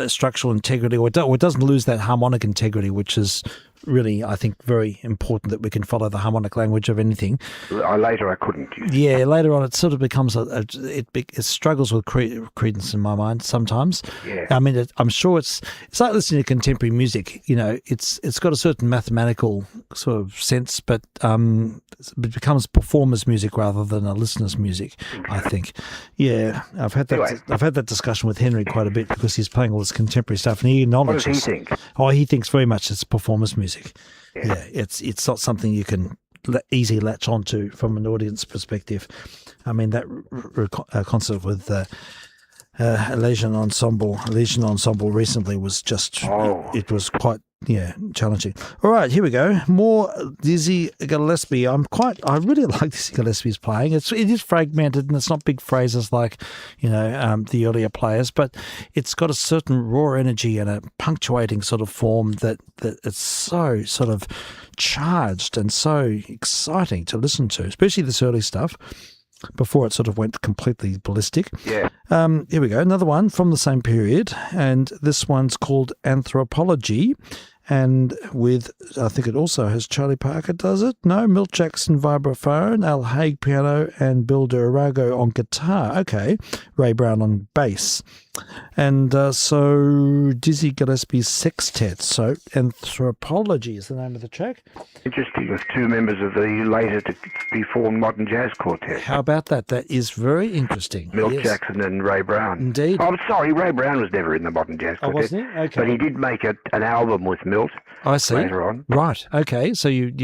structural integrity, or it doesn't lose that harmonic integrity, which is really, I think, very important, that we can follow the harmonic language of anything. Later I couldn't. Yeah, later on it sort of becomes it struggles with credence in my mind sometimes. Yeah. I mean, I'm sure it's like listening to contemporary music. You know, it's got a certain mathematical sort of sense, but it becomes performer's music rather than a listener's music, I think. Yeah, I've had that discussion with Henry quite a bit, because he's playing all this contemporary stuff, and he acknowledges. What does he think? Oh, he thinks very much it's performer's music. Yeah, it's not something you can easily latch onto from an audience perspective. I mean, that concert with Legion Ensemble recently was just, it was quite challenging. All right, here we go. More Dizzy Gillespie. I really like Dizzy Gillespie's playing. It is fragmented, and it's not big phrases like the earlier players, but it's got a certain raw energy and a punctuating sort of form that it's so sort of charged and so exciting to listen to, especially this early stuff before it sort of went completely ballistic. Yeah. Here we go. Another one from the same period, and this one's called Anthropology. And I think it also has Charlie Parker, does it? No, Milt Jackson vibraphone, Al Haig piano, and Bill Durago on guitar. Okay, Ray Brown on bass. And so Dizzy Gillespie's sextet. So Anthropology is the name of the track. Interesting, with two members of the later to be formed modern jazz quartet. How about that? That is very interesting. Milt Jackson and Ray Brown. Indeed. Oh, I'm sorry, Ray Brown was never in the modern jazz quartet. Oh, wasn't he? Okay. But he did make an album with Milt. I see. Later on. Right. Okay. So you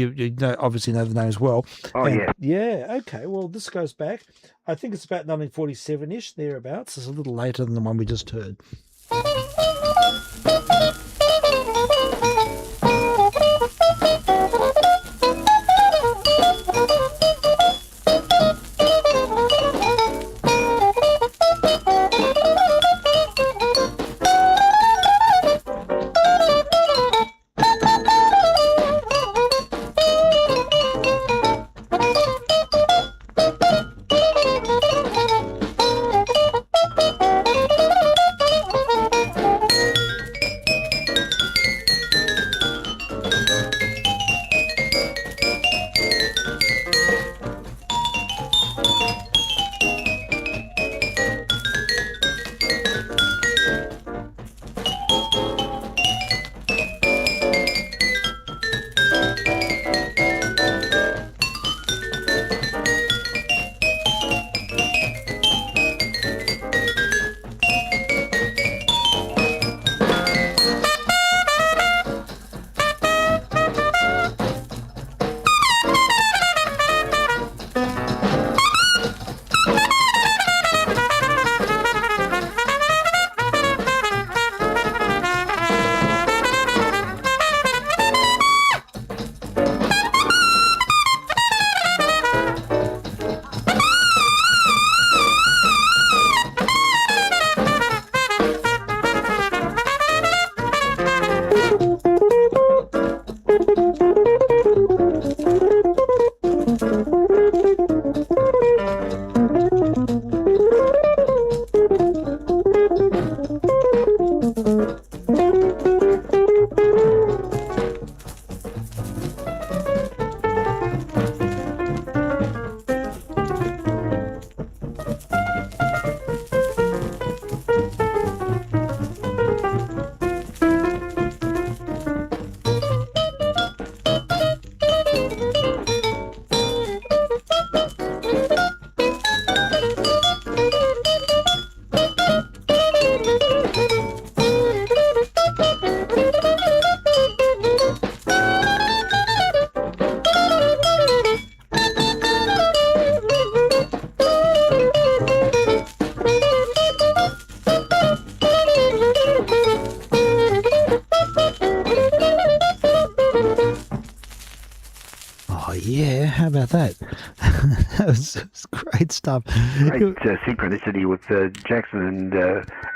obviously know the name as well. Oh, yeah. Yeah. Okay. Well, this goes back. I think it's about 1947-ish, thereabouts. It's a little later than the one we just heard. yeah, how about that? It's great stuff. Great synchronicity with Jackson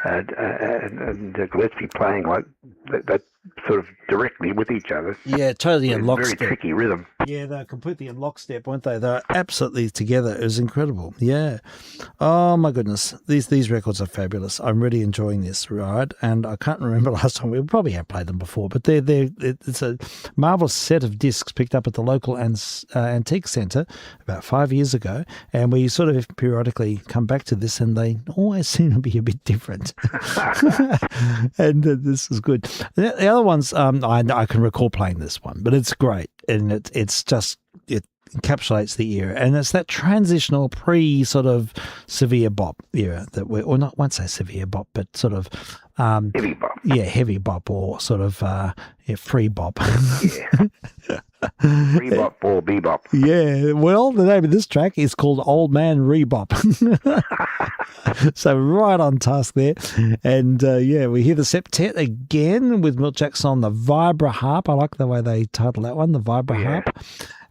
and Gillespie playing like that sort of directly with each other. Yeah, totally in lockstep. Very tricky rhythm. Yeah, they're completely in lockstep, weren't they? They're absolutely together. It was incredible. Yeah. Oh my goodness, these records are fabulous. I'm really enjoying this, right? And I can't remember last time. We probably have played them before, but it's a marvelous set of discs picked up at the local antique centre about 5 years ago, and we sort of periodically come back to this, and they always seem to be a bit different. And this is good. The other ones, I can recall playing this one, but it's great, and it encapsulates the era, and it's that transitional sort of severe bop era that won't say severe bop, but sort of heavy bop. Yeah, heavy bop, or sort of free bop. Yeah. Free bop or bebop. Yeah, well, the name of this track is called Old Man Rebop. So right on task there. And we hear the septet again with Milt Jackson on the vibra harp. I like the way they title that one, the vibra harp.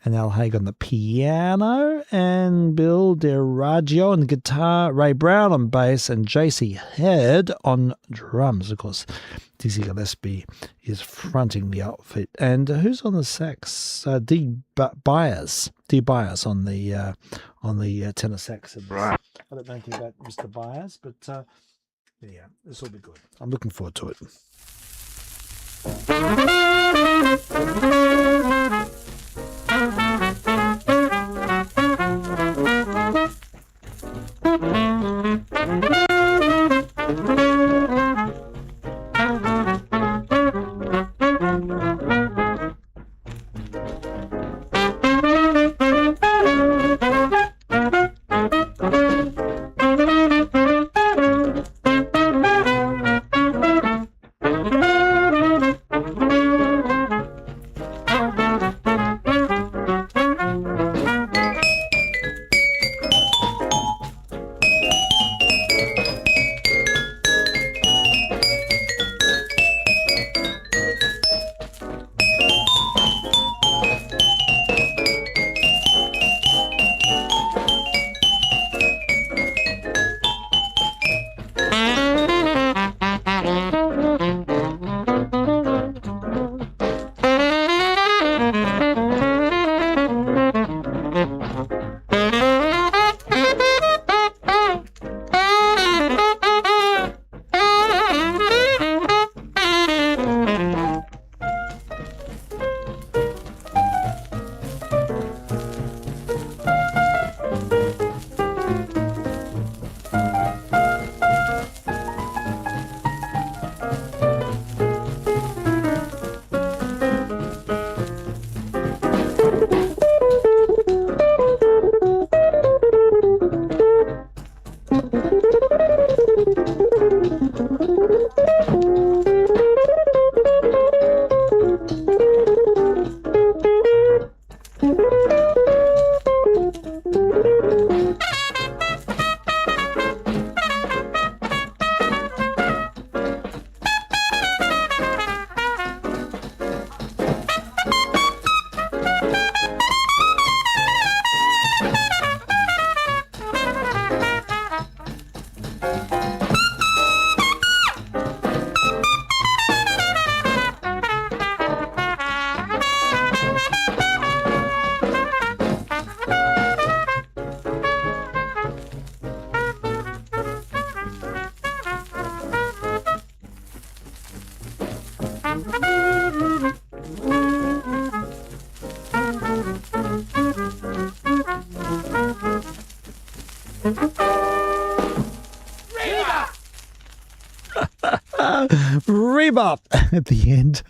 And Al Haig on the piano, and Bill DeRaggio on the guitar, Ray Brown on bass, and JC Head on drums. Of course, Dizzy Gillespie is fronting the outfit. And who's on the sax? D. Byers on the tenor sax. Right. I don't know anything about Mr. Byers, but yeah, this will be good. I'm looking forward to it. Rebop at the end.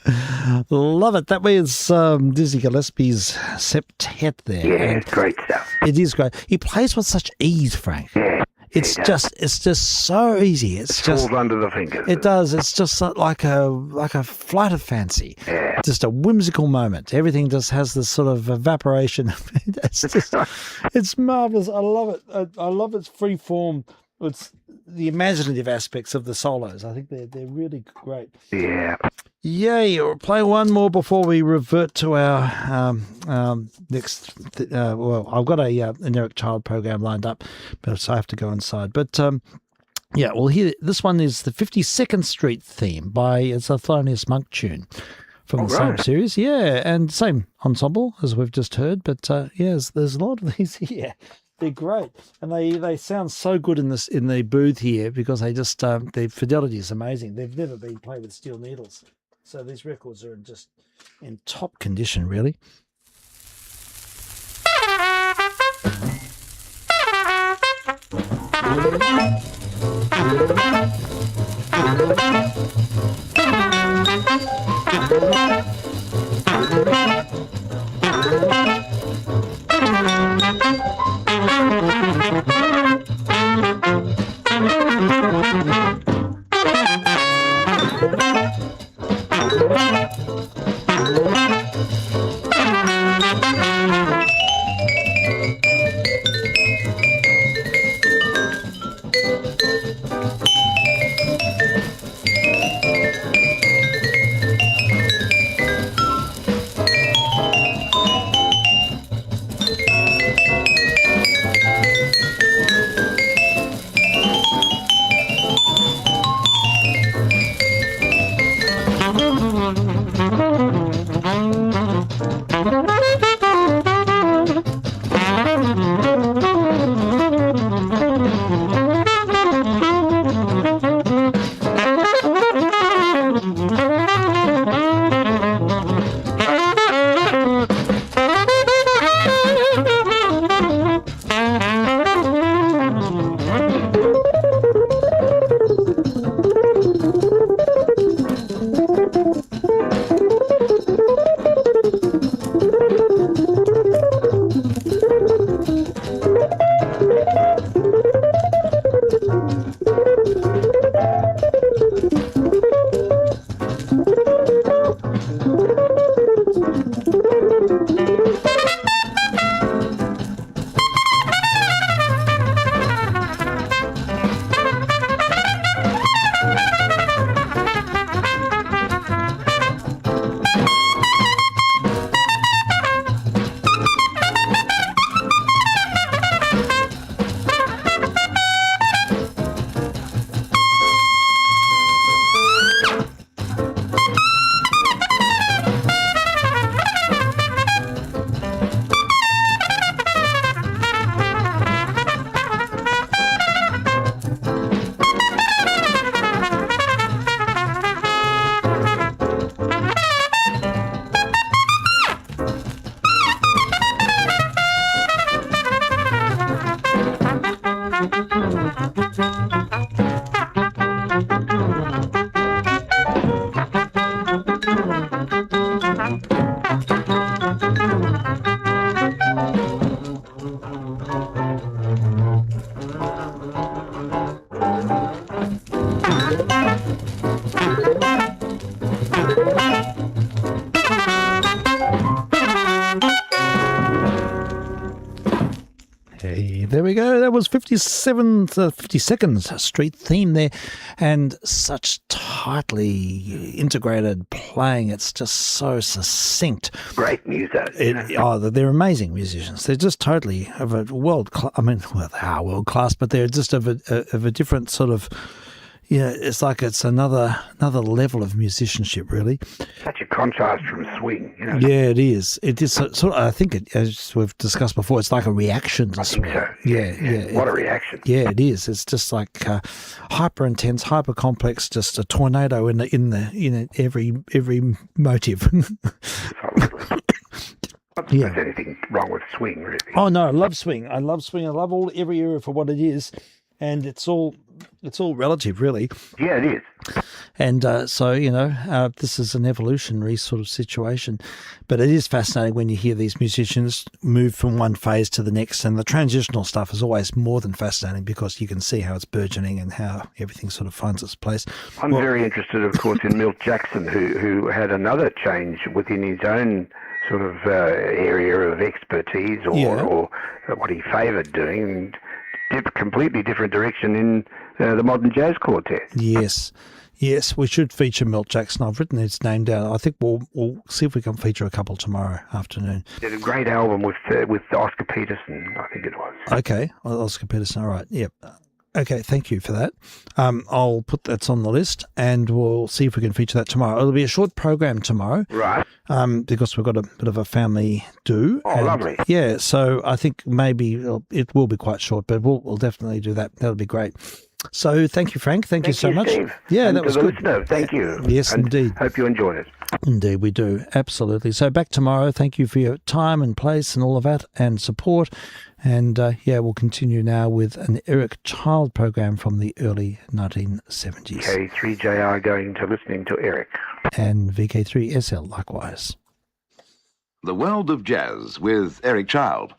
Love it. That was Dizzy Gillespie's septet there. Yeah, and it's great stuff. It is great. He plays with such ease, Frank. Yeah. It's just so easy. It's just falls under the fingers. It does. It's just like a flight of fancy. Yeah. Just a whimsical moment. Everything just has this sort of evaporation. It's marvelous. I love it. I love its free form. It's the imaginative aspects of the solos. I think they're really great. Yeah. Yay! Play one more before we revert to our next. Well, I've got an Eric Child program lined up, but so I have to go inside. But yeah, well, here this one is the 52nd Street theme it's a Thelonious Monk tune from the same series. Yeah, and same ensemble as we've just heard. But there's a lot of these here. They're great, and they sound so good in the booth here because they just their fidelity is amazing. They've never been played with steel needles, so these records are just in top condition, really. There we go. That was 52nd Street theme there, and such tightly integrated playing. It's just so succinct. Great music. They're amazing musicians. They're just totally of a world class. I mean, well, they are world class, but they're just of a different sort of. Yeah, it's like it's another level of musicianship, really. Such a contrast from swing, you know. Yeah, it is. It is sort of. I think as we've discussed before, it's like a reaction to swing. So. Yeah. What a reaction! Yeah, it is. It's just like hyper intense, hyper complex, just a tornado in every motive. There's anything wrong with swing, really. Oh no, I love swing. I love every area for what it is, and it's all relative, really. Yeah, it is. And so, this is an evolutionary sort of situation. But it is fascinating when you hear these musicians move from one phase to the next. And the transitional stuff is always more than fascinating because you can see how it's burgeoning and how everything sort of finds its place. I'm very interested, of course, in Milt Jackson, who had another change within his own sort of area of expertise or what he favoured doing. Completely different direction in the Modern Jazz Quartet. Yes. Yes, we should feature Milt Jackson. I've written its name down. I think we'll see if we can feature a couple tomorrow afternoon. Did a great album with Oscar Peterson, I think it was. Okay, Oscar Peterson. All right. Yep. Okay, thank you for that. I'll put that's on the list, and we'll see if we can feature that tomorrow. It'll be a short program tomorrow, right? Because we've got a bit of a family do. Oh, lovely. Yeah, so I think maybe it will be quite short, but we'll definitely do that. That'll be great. So thank you, Frank. Thank you so much. Steve. Yeah, and that was to the good. Listener, thank you. Yes, and indeed. Hope you enjoyed it. Indeed, we do. Absolutely. So back tomorrow. Thank you for your time and place and all of that and support. And we'll continue now with an Eric Child program from the early 1970s. K3JR going to listening to Eric. And vk3sl likewise. The World of Jazz with Eric Child.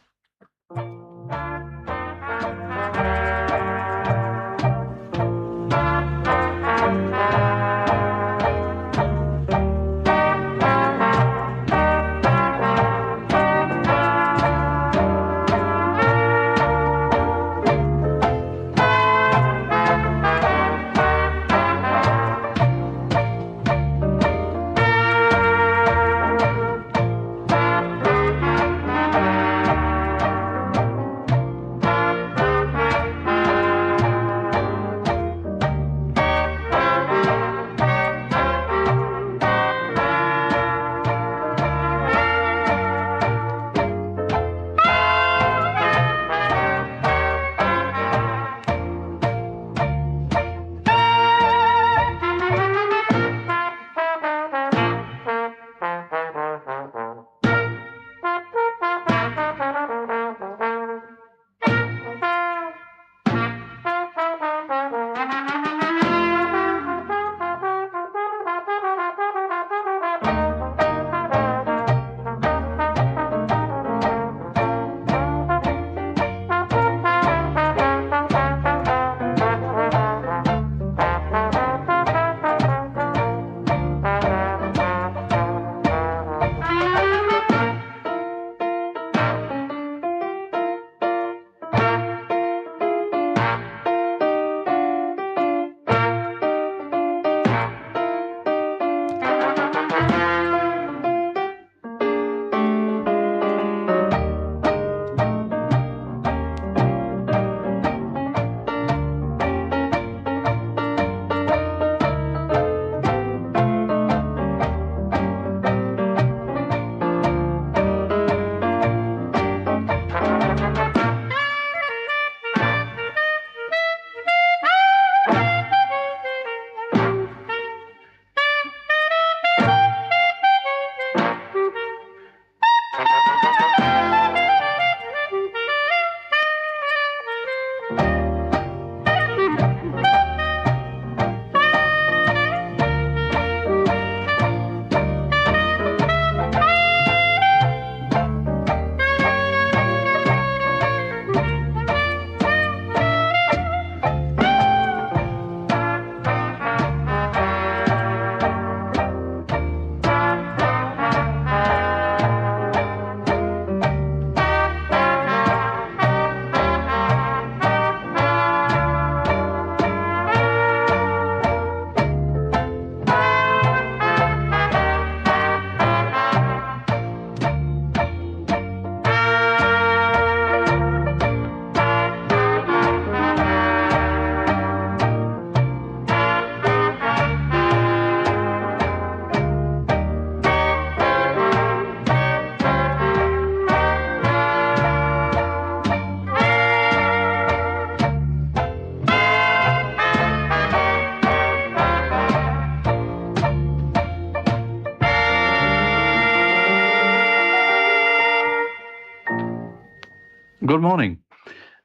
Good morning.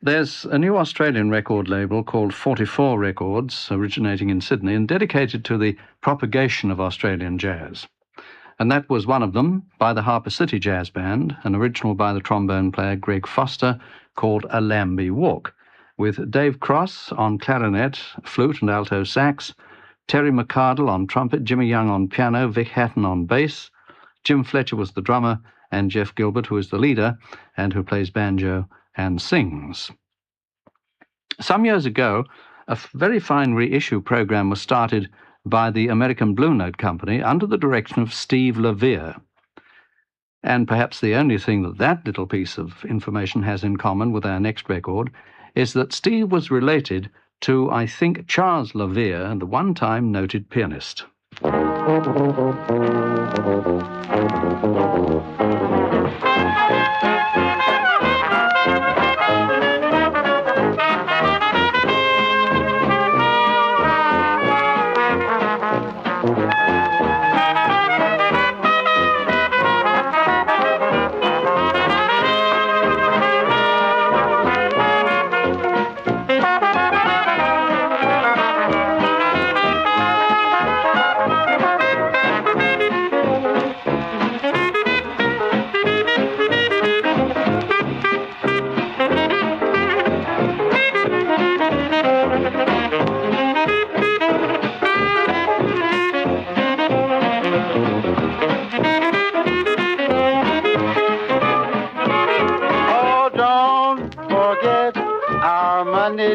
There's a new Australian record label called 44 Records, originating in Sydney and dedicated to the propagation of Australian jazz. And that was one of them by the Harper City Jazz Band, an original by the trombone player Greg Foster called A Lambie Walk, with Dave Cross on clarinet, flute and alto sax, Terry McCardle on trumpet, Jimmy Young on piano, Vic Hatton on bass, Jim Fletcher was the drummer, and Jeff Gilbert, who is the leader and who plays banjo and sings. Some years ago, a very fine reissue program was started by the American Blue Note Company under the direction of Steve LaVere. And perhaps the only thing that that little piece of information has in common with our next record is that Steve was related to, I think, Charles LaVere, the one-time noted pianist.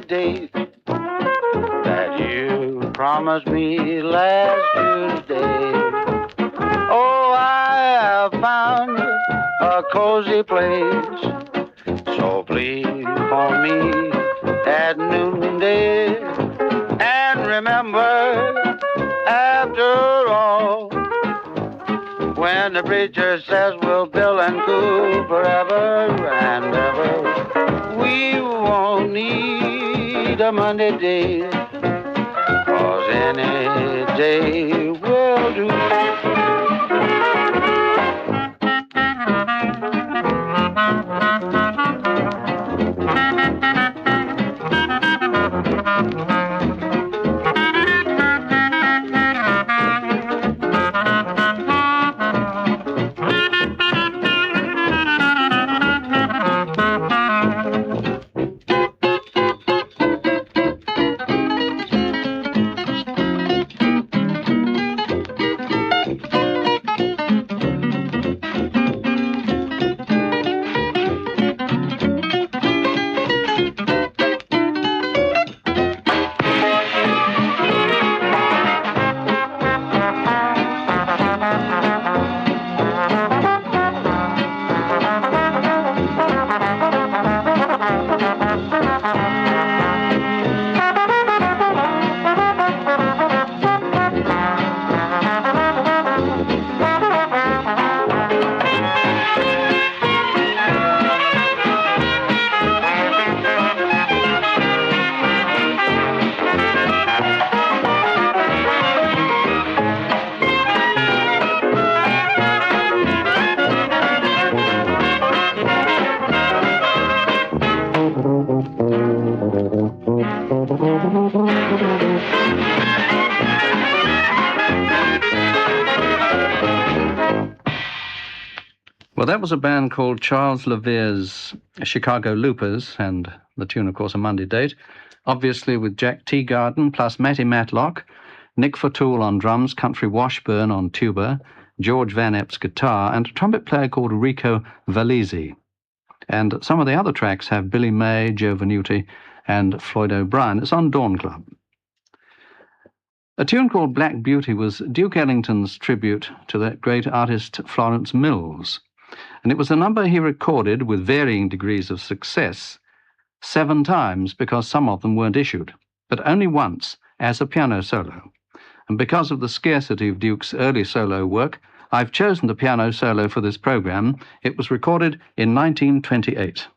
Date that you promised me last Tuesday. Oh, I have found a cozy place, so please call me at noonday. And remember, after all, when the preacher says we'll build and cool forever and ever, we won't need a Monday day, 'cause any day will do. Well, that was a band called Charles LaVere's Chicago Loopers, and the tune, of course, a Monday Date, obviously with Jack Teagarden plus Matty Matlock, Nick Fatool on drums, Country Washburn on tuba, George Van Epps guitar, and a trumpet player called Rico Valisi. And some of the other tracks have Billy May, Joe Venuti, and Floyd O'Brien. It's on Dawn Club. A tune called Black Beauty was Duke Ellington's tribute to that great artist Florence Mills, and it was a number he recorded with varying degrees of success 7 times, because some of them weren't issued, but only once as a piano solo. And because of the scarcity of Duke's early solo work, I've chosen the piano solo for this program. It was recorded in 1928.